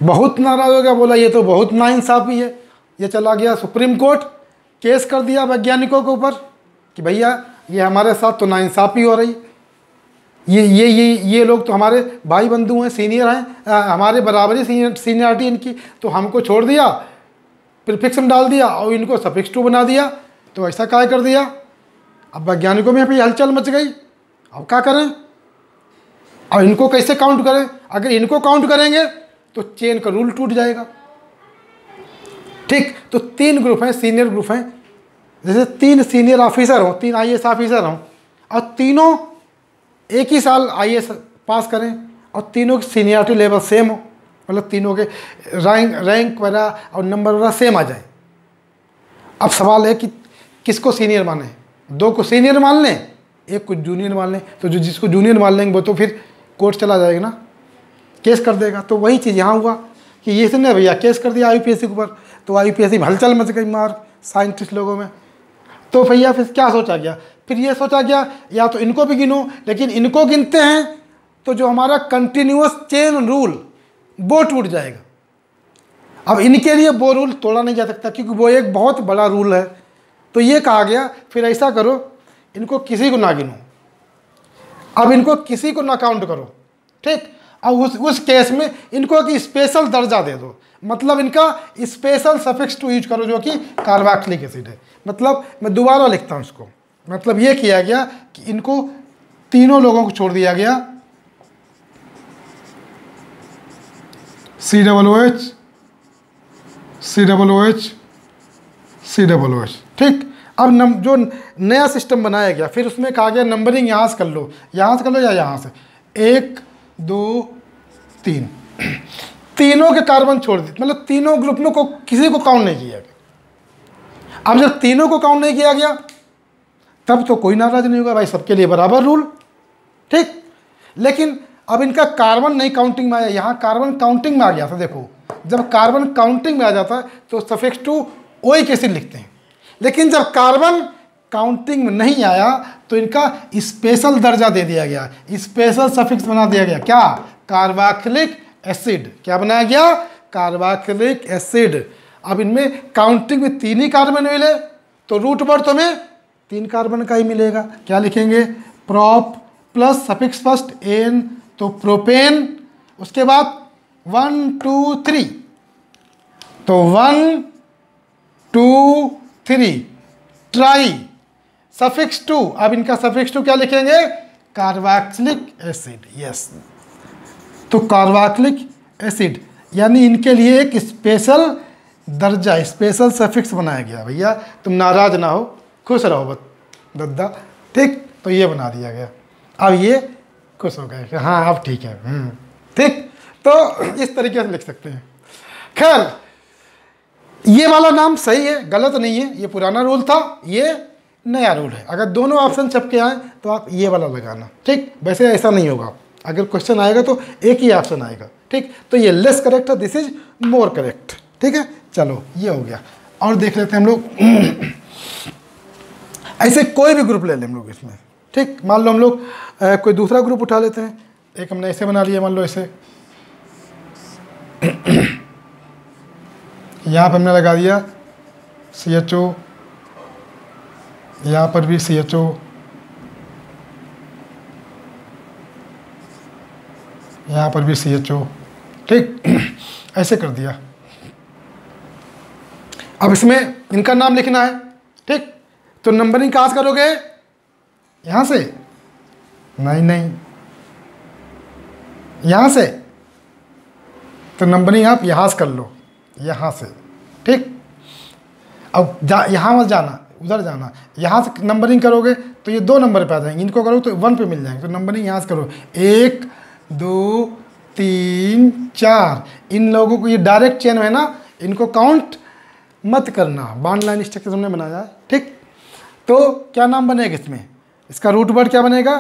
बहुत नाराज हो गया, बोला ये तो बहुत नाइंसाफ़ी है। ये चला गया सुप्रीम कोर्ट, केस कर दिया वैज्ञानिकों के ऊपर कि भैया ये हमारे साथ तो नाइंसाफ़ी हो रही, ये लोग तो हमारे भाई बंधु हैं, सीनियर हैं, हमारे बराबरी सीनियरिटी इनकी, तो हमको छोड़ दिया, प्रीफिक्स में डाल दिया और इनको सफिक्स 2 बना दिया, तो ऐसा क्या कर दिया। अब वैज्ञानिकों में यहाँ हलचल मच गई, अब क्या करें, अब इनको कैसे काउंट करें? अगर इनको काउंट करेंगे तो चेन का रूल टूट जाएगा। ठीक, तो 3 ग्रुप हैं, सीनियर ग्रुप हैं, जैसे 3 सीनियर ऑफिसर हों, 3 IAS ऑफिसर हों, और तीनों एक ही साल IAS पास करें, और तीनों की सीनियरिटी लेवल सेम हो, मतलब तीनों के रैंक वगैरह और नंबर वगैरह सेम आ जाए। अब सवाल है कि किसको सीनियर माने? 2 को सीनियर मान लें, 1 को जूनियर मान लें। तो जो जिसको जूनियर मान लेंगे वो तो फिर कोर्ट चला जाएगा ना, केस कर देगा। तो वही चीज़ यहाँ हुआ कि ये इसने भैया केस कर दिया IUPAC के ऊपर, तो IUPAC में हलचल मच गई मार साइंटिस्ट लोगों में। तो भैया फिर क्या सोचा गया, फिर ये सोचा गया या तो इनको भी गिनो, लेकिन इनको गिनते हैं तो जो हमारा कंटिन्यूअस चेन रूल वो टूट जाएगा। अब इनके लिए वो रूल तोड़ा नहीं जा सकता क्योंकि वो एक बहुत बड़ा रूल है। तो ये कहा गया फिर ऐसा करो, इनको किसी को ना गिनो, अब इनको किसी को ना काउंट करो, ठीक। अब उस केस में इनको एक स्पेशल दर्जा दे दो, मतलब इनका स्पेशल सफिक्स टू यूज करो जो कि कार्बोक्सिलिक एसिड है। मतलब मैं दोबारा लिखता हूँ इसको, मतलब ये किया गया कि इनको तीनों लोगों को छोड़ दिया गया, COOH COOH COOH, ठीक। अब जो नया सिस्टम बनाया गया फिर उसमें कहा गया नंबरिंग यहाँ से कर लो, यहाँ से कर लो या यहाँ से, 1 2 3, तीनों के कार्बन छोड़ दिए, मतलब तीनों ग्रुप में को किसी को काउंट नहीं किया गया। अब जब तीनों को काउंट नहीं किया गया तब तो कोई नाराज नहीं होगा, भाई सबके लिए बराबर रूल, ठीक। लेकिन अब इनका कार्बन नहीं काउंटिंग में आया, यहाँ कार्बन काउंटिंग में आ गया था। देखो जब कार्बन काउंटिंग में आ जाता है तो सफिक्स टू ओइक एसिड लिखते हैं, लेकिन जब कार्बन काउंटिंग में नहीं आया तो इनका स्पेशल दर्जा दे दिया गया, स्पेशल सफिक्स बना दिया गया, क्या, कार्बोक्सिलिक एसिड। क्या बनाया गया, कार्बोक्सिलिक एसिड। अब इनमें काउंटिंग में 3 ही कार्बन मिले तो रूट वर्ड तुम्हें 3 कार्बन का ही मिलेगा। क्या लिखेंगे, prop plus suffix first ane, तो प्रोपेन, उसके बाद 1 2 3, तो 1 2 3 ट्राई सफिक्स 2। अब इनका सफिक्स 2 क्या लिखेंगे, कार्बोक्सिलिक एसिड, यस। तो कार्बोक्सिलिक एसिड यानी इनके लिए एक स्पेशल दर्जा, स्पेशल सफिक्स बनाया गया। भैया तुम नाराज ना हो, खुश रहो बस दद्दा, ठीक। तो ये बना दिया गया, अब ये खुश हो गए कि हाँ अब ठीक है, ठीक। तो इस तरीके से लिख सकते हैं। खैर ये वाला नाम सही है, गलत नहीं है, ये पुराना रूल था, ये नया रूल है। अगर दोनों ऑप्शन छपके आए तो आप ये वाला लगाना, ठीक। वैसे ऐसा नहीं होगा, अगर क्वेश्चन आएगा तो एक ही ऑप्शन आएगा, ठीक। तो ये लेस करेक्ट है, दिस इज मोर करेक्ट, ठीक है। चलो ये हो गया, और देख लेते हैं हम लोग ऐसे कोई भी ग्रुप ले लें हम लोग इसमें, ठीक। मान लो हम लोग कोई दूसरा ग्रुप उठा लेते हैं, एक हमने ऐसे बना लिया, मान लो ऐसे यहाँ पर हमने लगा दिया CHO, यहाँ पर भी CHO, यहाँ पर भी CHO, ठीक। ऐसे कर दिया। अब इसमें इनका नाम लिखना है, ठीक। तो नंबरिंग कहाँ से करोगे, यहाँ से, नहीं यहाँ से, तो नंबरिंग आप यहाँ से कर लो, यहाँ से, ठीक। अब यहाँ मत जाना, उधर जाना, यहाँ से नंबरिंग करोगे तो ये 2 नंबर पे आ जाएंगे, इनको करो तो 1 पे मिल जाएंगे। तो नंबरिंग यहाँ से करो, 1 2 3 4, इन लोगों को, ये डायरेक्ट चेन है ना, इनको काउंट मत करना, बॉन्ड लाइन स्ट्रक्चर हमने बनाया है, ठीक। तो क्या नाम बनेगा इसमें, इसका रूट वर्ड क्या बनेगा,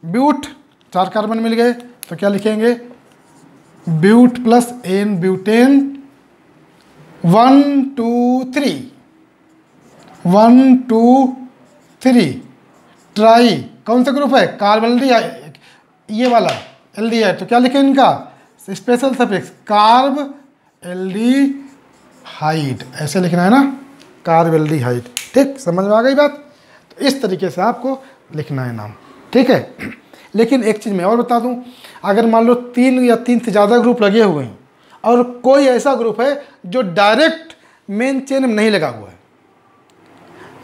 ब्यूट, 4 कार्बन मिल गए तो क्या लिखेंगे, but plus ane butane, 1 2 3 1 2 3 tri, कौन सा ग्रुप है, कार्ब ये वाला एल्डी है, तो क्या लिखें इनका स्पेशल सफिक्स, कार्ब एल्डिहाइड, ऐसे लिखना है ना, कार्ब एल्डिहाइड, ठीक। समझ में आ गई बात। तो इस तरीके से आपको लिखना है नाम, ठीक है। लेकिन एक चीज़ मैं और बता दूं, अगर मान लो 3 या 3 से ज़्यादा ग्रुप लगे हुए हैं और कोई ऐसा ग्रुप है जो डायरेक्ट मेन चेन में नहीं लगा हुआ है,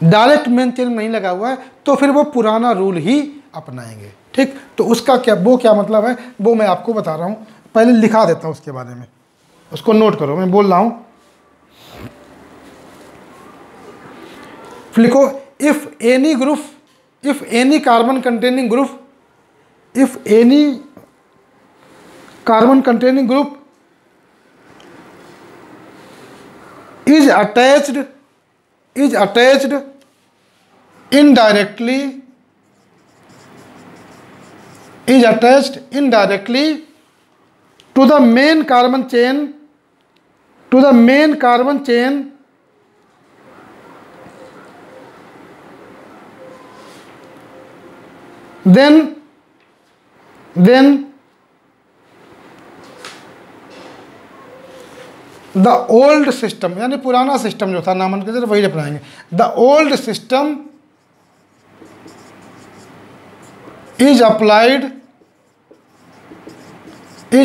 डायरेक्ट मेन चेन में नहीं लगा हुआ है, तो फिर वो पुराना रूल ही अपनाएंगे, ठीक। तो उसका क्या मतलब है वो मैं आपको बता रहा हूँ, पहले लिखा देता हूँ उसके बारे में, उसको नोट करो, मैं बोल रहा हूँ, लिखो, if any carbon containing group is attached indirectly is attached indirectly to the main carbon chain, then the old system, यानी पुराना सिस्टम जो था नामांकन वही अपनाएंगे। The old system is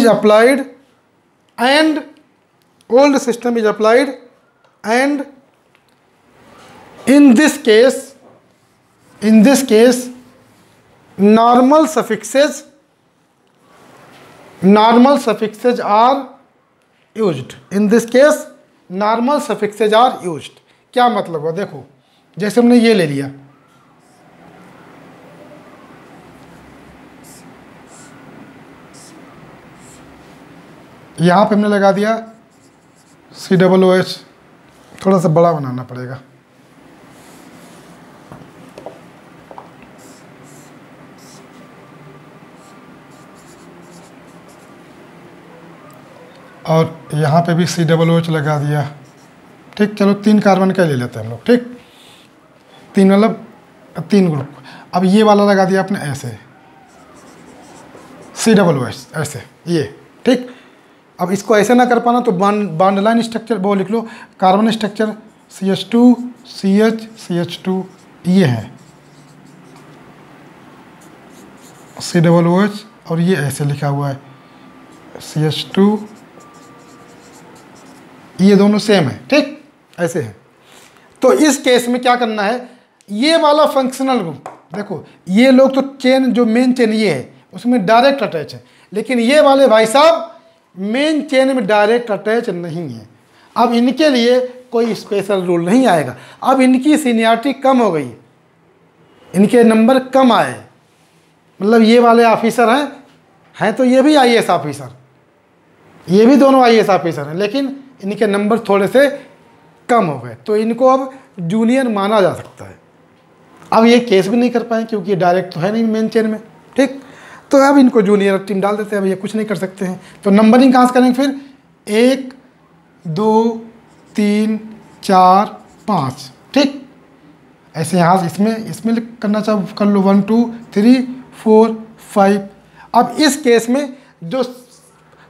applied and old system is applied, and in this case normal suffixes are used। in this case normal suffixes are used। क्या मतलब हुआ? देखो, जैसे हमने ये ले लिया, यहाँ पे हमने लगा दिया COOH, थोड़ा सा बड़ा बनाना पड़ेगा। और यहाँ पे भी COOH लगा दिया। ठीक, चलो 3 कार्बन का ले लेते हैं हम लोग। ठीक, 3 मतलब 3 ग्रुप। अब ये वाला लगा दिया आपने ऐसे COOH ऐसे, ये ठीक। अब इसको ऐसे ना कर पाना तो बॉन्ड लाइन स्ट्रक्चर वो लिख लो, carbon structure CH2 CH CH2 ये है COOH, और ये ऐसे लिखा हुआ है CH2, ये दोनों सेम है। ठीक, ऐसे है। तो इस केस में क्या करना है, ये वाला फंक्शनल ग्रुप, देखो ये लोग तो चेन, जो मेन चेन ये है उसमें डायरेक्ट अटैच है, लेकिन ये वाले भाई साहब मेन चेन में डायरेक्ट अटैच नहीं है। अब इनके लिए कोई स्पेशल रूल नहीं आएगा। अब इनकी सीनियरिटी कम हो गई, इनके नंबर कम आए, मतलब ये वाले ऑफिसर हैं तो ये भी IAS ऑफिसर, ये भी दोनों IAS ऑफिसर हैं, लेकिन इनके नंबर थोड़े से कम हो गए, तो इनको अब जूनियर माना जा सकता है। अब ये केस भी नहीं कर पाए क्योंकि ये डायरेक्ट तो है नहीं मेन चेन में। ठीक, तो अब इनको जूनियर टीम डाल देते हैं, अब ये कुछ नहीं कर सकते हैं। तो नंबरिंग कहाँ से करेंगे फिर? 1 2 3 4 5। ठीक, ऐसे यहाँ इसमें करना चाहो कर लो 1 2 3 4 5। अब इस केस में जो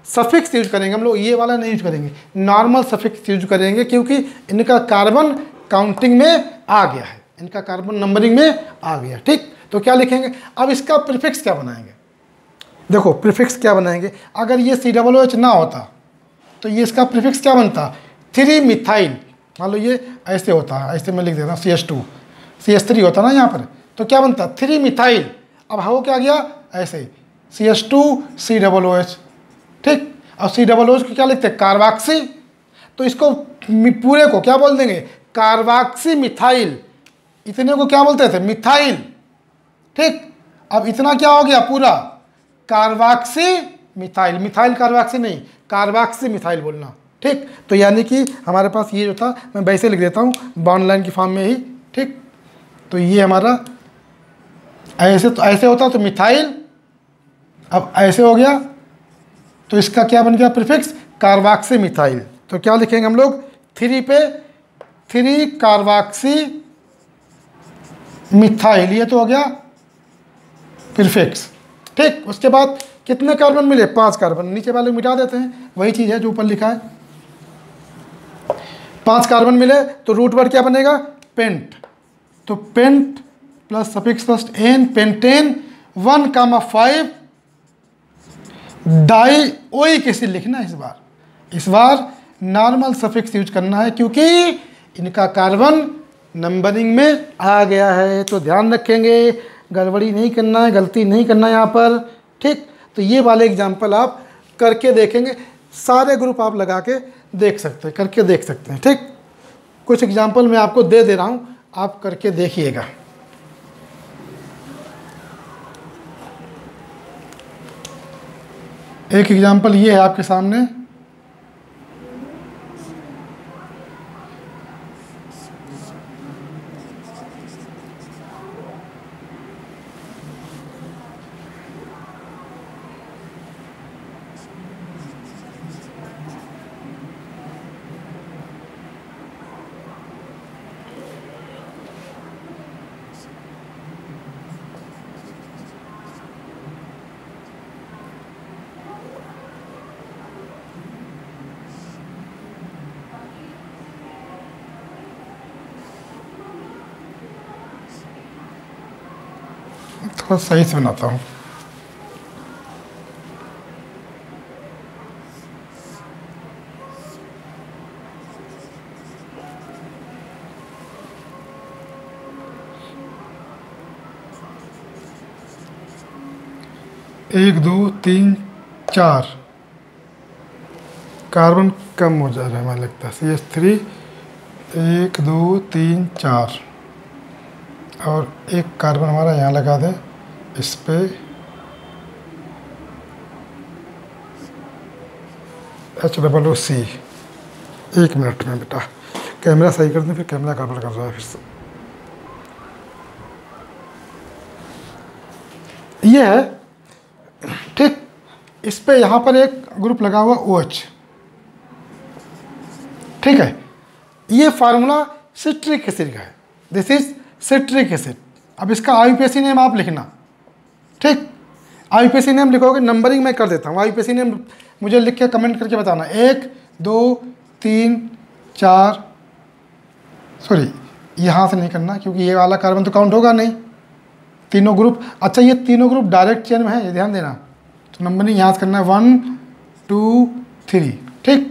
सफिक्स यूज करेंगे हम लोग, ये वाला नहीं यूज करेंगे, नॉर्मल सफिक्स यूज करेंगे, क्योंकि इनका कार्बन काउंटिंग में आ गया है, इनका कार्बन नंबरिंग में आ गया। ठीक, तो क्या लिखेंगे? अब इसका प्रीफिक्स क्या बनाएंगे? देखो प्रीफिक्स क्या बनाएंगे, अगर ये COOH ना होता तो ये इसका प्रीफिक्स क्या बनता? 3 मिथाइल। मान लो ये ऐसे होता है, ऐसे मैं लिख देता हूँ CH2 CH3 होता ना यहाँ पर, तो क्या बनता? 3 मिथाइल। अब हो क्या गया? ऐसे CH2 COOH। ठीक, और COOH को क्या लिखते हैं? कार्बोक्सी। तो इसको पूरे को क्या बोल देंगे? Carboxy methyl. इतने को क्या बोलते थे? मिथाइल। ठीक, अब इतना क्या हो गया? पूरा कार्बोक्सी मिथाइल। मिथाइल कार्बोक्सी नहीं, कार्बोक्सी मिथाइल बोलना। ठीक, तो यानी कि हमारे पास ये जो था, मैं वैसे लिख देता हूँ बॉन्ड लाइन की फॉर्म में ही। ठीक, तो ये हमारा ऐसे, तो ऐसे होता तो मिथाइल, अब ऐसे हो गया, तो इसका क्या बन गया प्रीफिक्स? Carboxy methyl. तो क्या लिखेंगे हम लोग? 3 पे 3 कार्बोक्सी मिथाइल, ये तो हो गया प्रीफिक्स। ठीक, उसके बाद कितने कार्बन मिले? 5 कार्बन। नीचे वाले मिटा देते हैं, वही चीज़ है जो ऊपर लिखा है। 5 कार्बन मिले तो रूट वर्ड क्या बनेगा? पेंट। तो pent plus suffix first ane, pentane. 1,5 di oic acid लिखना है। इस बार नॉर्मल सफिक्स यूज करना है, क्योंकि इनका कार्बन नंबरिंग में आ गया है। तो ध्यान रखेंगे, गड़बड़ी नहीं करना है, गलती नहीं करना है यहाँ पर। ठीक, तो ये वाले एग्जाम्पल आप करके देखेंगे, सारे ग्रुप आप लगा के देख सकते हैं, करके देख सकते हैं। ठीक, कुछ एग्जाम्पल मैं आपको दे दे रहा हूँ, आप करके देखिएगा। एक एग्जाम्पल ये है आपके सामने, थोड़ा सही से बनाता हूँ। एक दो तीन चार कार्बन कम हो जा रहा है, मुझे लगता है CH3। 1 2 3 4 और एक कार्बन हमारा यहाँ लगा दें इस पे। HCO। 1 मिनट में बेटा कैमरा सही कर दें, फिर कैमरा गड़बड़ कर रहा है फिर से। ये है ठीक। इस पे यहाँ पर एक ग्रुप लगा हुआ OH, ठीक है। ये फार्मूला सिट्रिक एसिड का है, दिस इज सिट्रिक एसिड। अब इसका IUPAC नेम आप लिखना, ठीक। IUPAC नेम लिखोगे, नंबरिंग मैं कर देता हूँ। IUPAC नेम मुझे लिख के कमेंट करके बताना। 1 2 3 4, सॉरी यहाँ से नहीं करना क्योंकि ये वाला कार्बन तो काउंट होगा नहीं, तीनों ग्रुप। अच्छा ये तीनों ग्रुप डायरेक्ट चेन में है, ये ध्यान देना। तो नंबरिंग यहाँ से करना है 1 2 3, ठीक।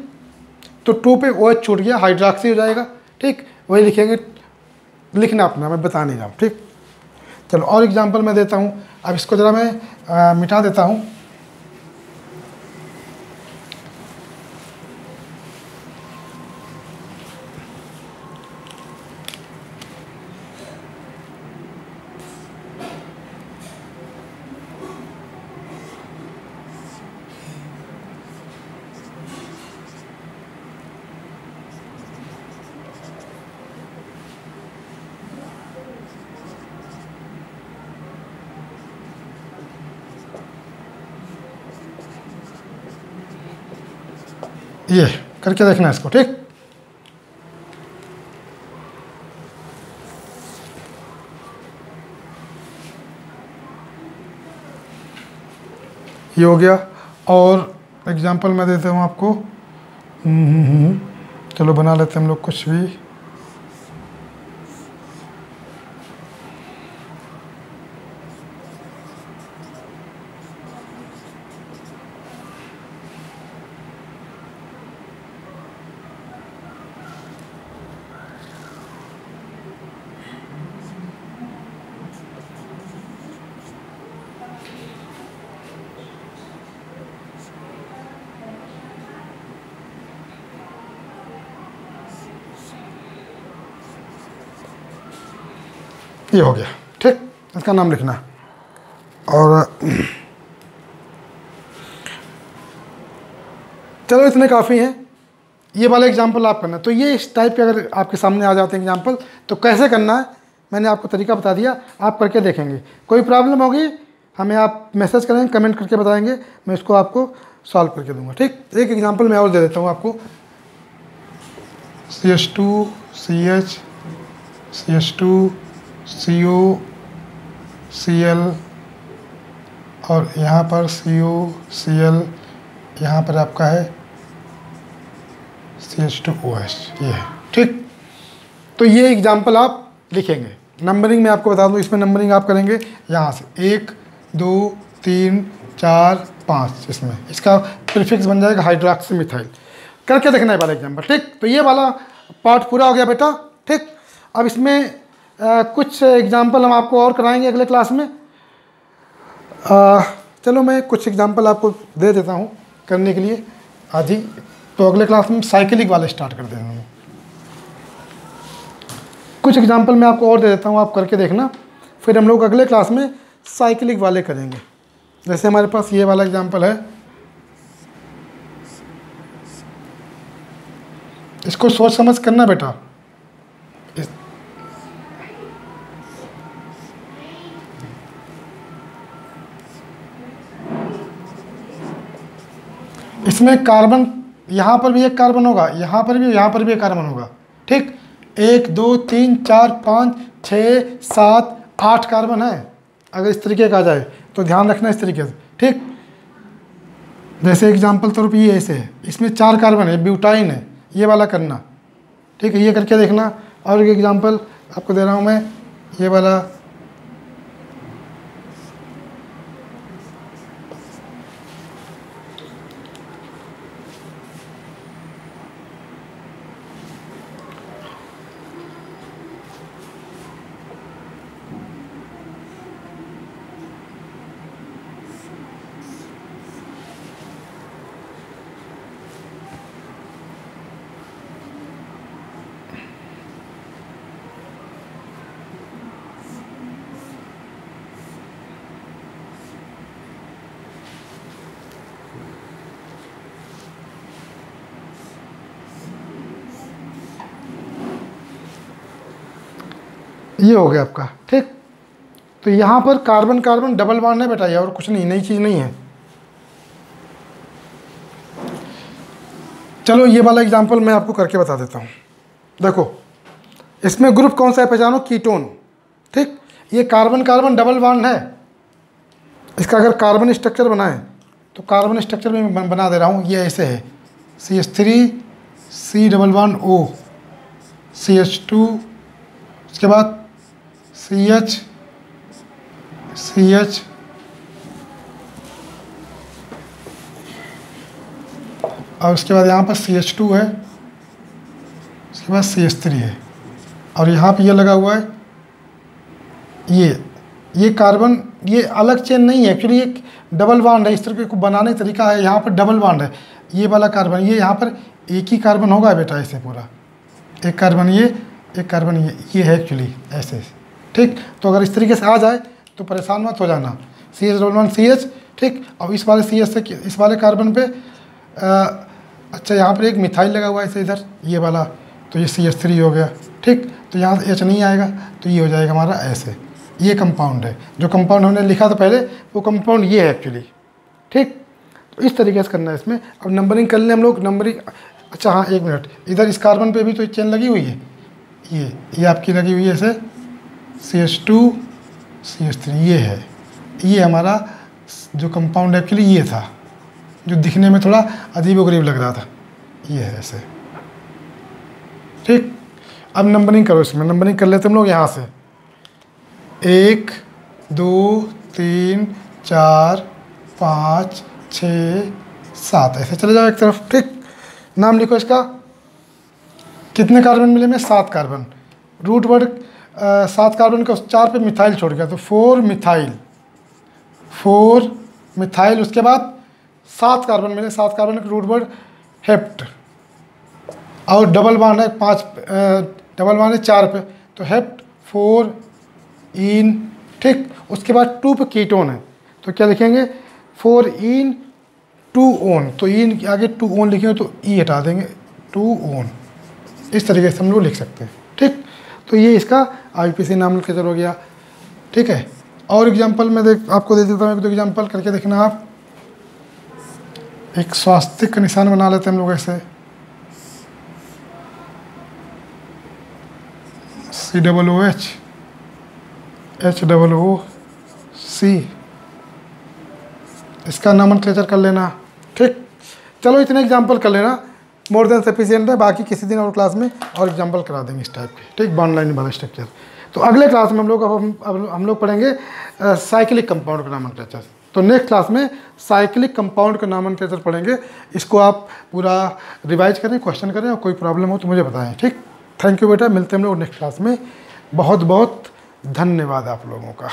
तो 2 पे OH छूट गया, हाइड्रोक्सी हो जाएगा, ठीक। वही लिखेंगे, लिखना अपना, मैं बता नहीं रहा हूँ, ठीक। चलो और एग्जांपल मैं देता हूँ। अब इसको ज़रा मैं मिटा देता हूँ। ये करके देखना इसको, ठीक। ये हो गया। और एग्जांपल मैं देता हूँ आपको। चलो बना लेते हैं हम लोग कुछ भी। ये हो गया, ठीक। इसका नाम लिखना। और चलो इतने काफ़ी हैं। ये वाला एग्जांपल आप करना। तो ये इस टाइप के अगर आपके सामने आ जाते हैं एग्जांपल, तो कैसे करना है मैंने आपको तरीका बता दिया, आप करके देखेंगे। कोई प्रॉब्लम होगी हमें आप मैसेज करेंगे, कमेंट करके बताएंगे, मैं इसको आपको सॉल्व करके दूंगा, ठीक। एक एग्जांपल मैं और दे देता हूँ आपको। CH2 CH CH2 CO Cl और यहाँ पर CO Cl, यहाँ पर आपका है CH2OH, ये है, ठीक। तो ये एग्जांपल आप लिखेंगे। नंबरिंग में आपको बता दूँ, इसमें नंबरिंग आप करेंगे यहाँ से 1 2 3 4 5, इसमें इसका प्रीफिक्स बन जाएगा हाइड्रोक्सी मिथाइल। करके देखना है वाला एग्जांपल, ठीक। तो ये वाला पार्ट पूरा हो गया बेटा, ठीक। अब इसमें कुछ एग्जांपल हम आपको और कराएंगे अगले क्लास में। चलो मैं कुछ एग्जांपल आपको दे देता हूँ करने के लिए आज ही। तो अगले क्लास में साइकिलिक वाले स्टार्ट कर देंगे हम। कुछ एग्जांपल मैं आपको और दे देता हूँ, आप करके देखना। फिर हम लोग अगले क्लास में साइकिलिक वाले करेंगे। जैसे हमारे पास ये वाला एग्जांपल है, इसको सोच समझ करना बेटा। इसमें कार्बन, यहाँ पर भी एक कार्बन होगा, यहाँ पर भी एक कार्बन होगा, ठीक। 1 2 3 4 5 6 7 8 कार्बन है। अगर इस तरीके का आ जाए तो ध्यान रखना इस तरीके से, ठीक। जैसे एग्जांपल तौर ये ऐसे है, इसमें 4 कार्बन है, ब्यूटाइन है, ये वाला करना, ठीक है। ये करके देखना। और एक एग्जांपल आपको दे रहा हूँ मैं, ये वाला ये हो गया आपका, ठीक। तो यहाँ पर कार्बन कार्बन डबल बॉन्ड है बेटा, ये और कुछ नहीं, नई चीज़ नहीं है। चलो ये वाला एग्जांपल मैं आपको करके बता देता हूँ। देखो इसमें ग्रुप कौन सा है, पहचानो, कीटोन, ठीक। ये कार्बन कार्बन डबल बॉन्ड है, इसका अगर कार्बन स्ट्रक्चर बनाए तो कार्बन स्ट्रक्चर में बना दे रहा हूँ। ये ऐसे है, CH3 C double bond O, CH2, उसके बाद CH CH, और उसके बाद यहाँ पर CH2 है, उसके बाद CH3 है, और यहाँ पे ये लगा हुआ है। ये कार्बन, ये अलग चेन नहीं है एक्चुअली, एक डबल बॉन्ड है। इस तरह को बनाने का तरीका है। यहाँ पर डबल बॉन्ड है, ये वाला कार्बन, ये यहाँ पर एक ही कार्बन होगा बेटा, ऐसे पूरा एक कार्बन, ये एक कार्बन, ये है एक्चुअली ऐसे, ठीक। तो अगर इस तरीके से आ जाए तो परेशान मत हो जाना। CH डबल बॉन्ड CH, ठीक। और इस वाले CH से इस वाले कार्बन पे अच्छा यहाँ पर एक मिथाइल लगा हुआ है ऐसे इधर, ये वाला, तो ये CH3 हो गया, ठीक। तो यहाँ से H नहीं आएगा, तो ये हो जाएगा हमारा ऐसे। ये कंपाउंड है, जो कंपाउंड हमने लिखा था पहले, वो कंपाउंड ये है एक्चुअली, ठीक। तो इस तरीके से करना है इसमें। अब नंबरिंग कर लें हम लोग, नंबरिंग। अच्छा हाँ, एक मिनट, इधर इस कार्बन पे भी तो चेन लगी हुई है, ये आपकी लगी हुई है ऐसे, CH2 CH3, ये है, ये हमारा जो कंपाउंड एक्चुअली ये था, जो दिखने में थोड़ा अजीब-ओ-गरीब लग रहा था, ये है ऐसे, ठीक। अब नंबरिंग करो इसमें, नंबरिंग कर लेते हम लोग यहाँ से, 1 2 3 4 5 6 7, ऐसे चले जाओ एक तरफ, ठीक। नाम लिखो इसका। कितने कार्बन मिले में? 7 कार्बन। रूट वर्ड 7 कार्बन का 4 पे मिथाइल छोड़ गया, तो 4 मिथाइल। उसके बाद 7 कार्बन मिले, 7 कार्बन का रूट वर्ड हेप्ट, और डबल बॉन्ड है 5, डबल बॉन्ड है 4 पे, तो हेप्ट 4 इन, ठीक। उसके बाद 2 पे कीटोन है, तो क्या लिखेंगे? 4 इन 2 ओन, तो इन के आगे 2 ओन लिखेंगे तो ई हटा देंगे, 2 ओन। इस तरीके से हम लोग लिख सकते हैं, ठीक। तो ये इसका IUPAC नॉमेनक्लेचर हो गया, ठीक है। और एग्जांपल मैं आपको दे देता हूँ, 1-2 एग्जांपल करके देखना आप। एक स्वास्तिक का निशान बना लेते हैं हम लोग ऐसे, COOH HOOC, इसका नॉमेनक्लेचर कर लेना, ठीक। चलो इतने एग्जांपल कर लेना, मोर देन सफिशिएंट है। बाकी किसी दिन और क्लास में और एग्जांपल करा देंगे इस टाइप के, ठीक, बॉन्ड लाइन वाला स्ट्रक्चर। तो अगले क्लास में हम लोग अब हम लोग पढ़ेंगे साइक्लिक कंपाउंड का नॉमेनक्लेचर। तो नेक्स्ट क्लास में साइक्लिक कंपाउंड का नॉमेनक्लेचर पढ़ेंगे। इसको आप पूरा रिवाइज करें, क्वेश्चन करें, और कोई प्रॉब्लम हो तो मुझे बताएं, ठीक। थैंक यू बेटा, मिलते हैं हम लोग नेक्स्ट क्लास में। बहुत बहुत धन्यवाद आप लोगों का।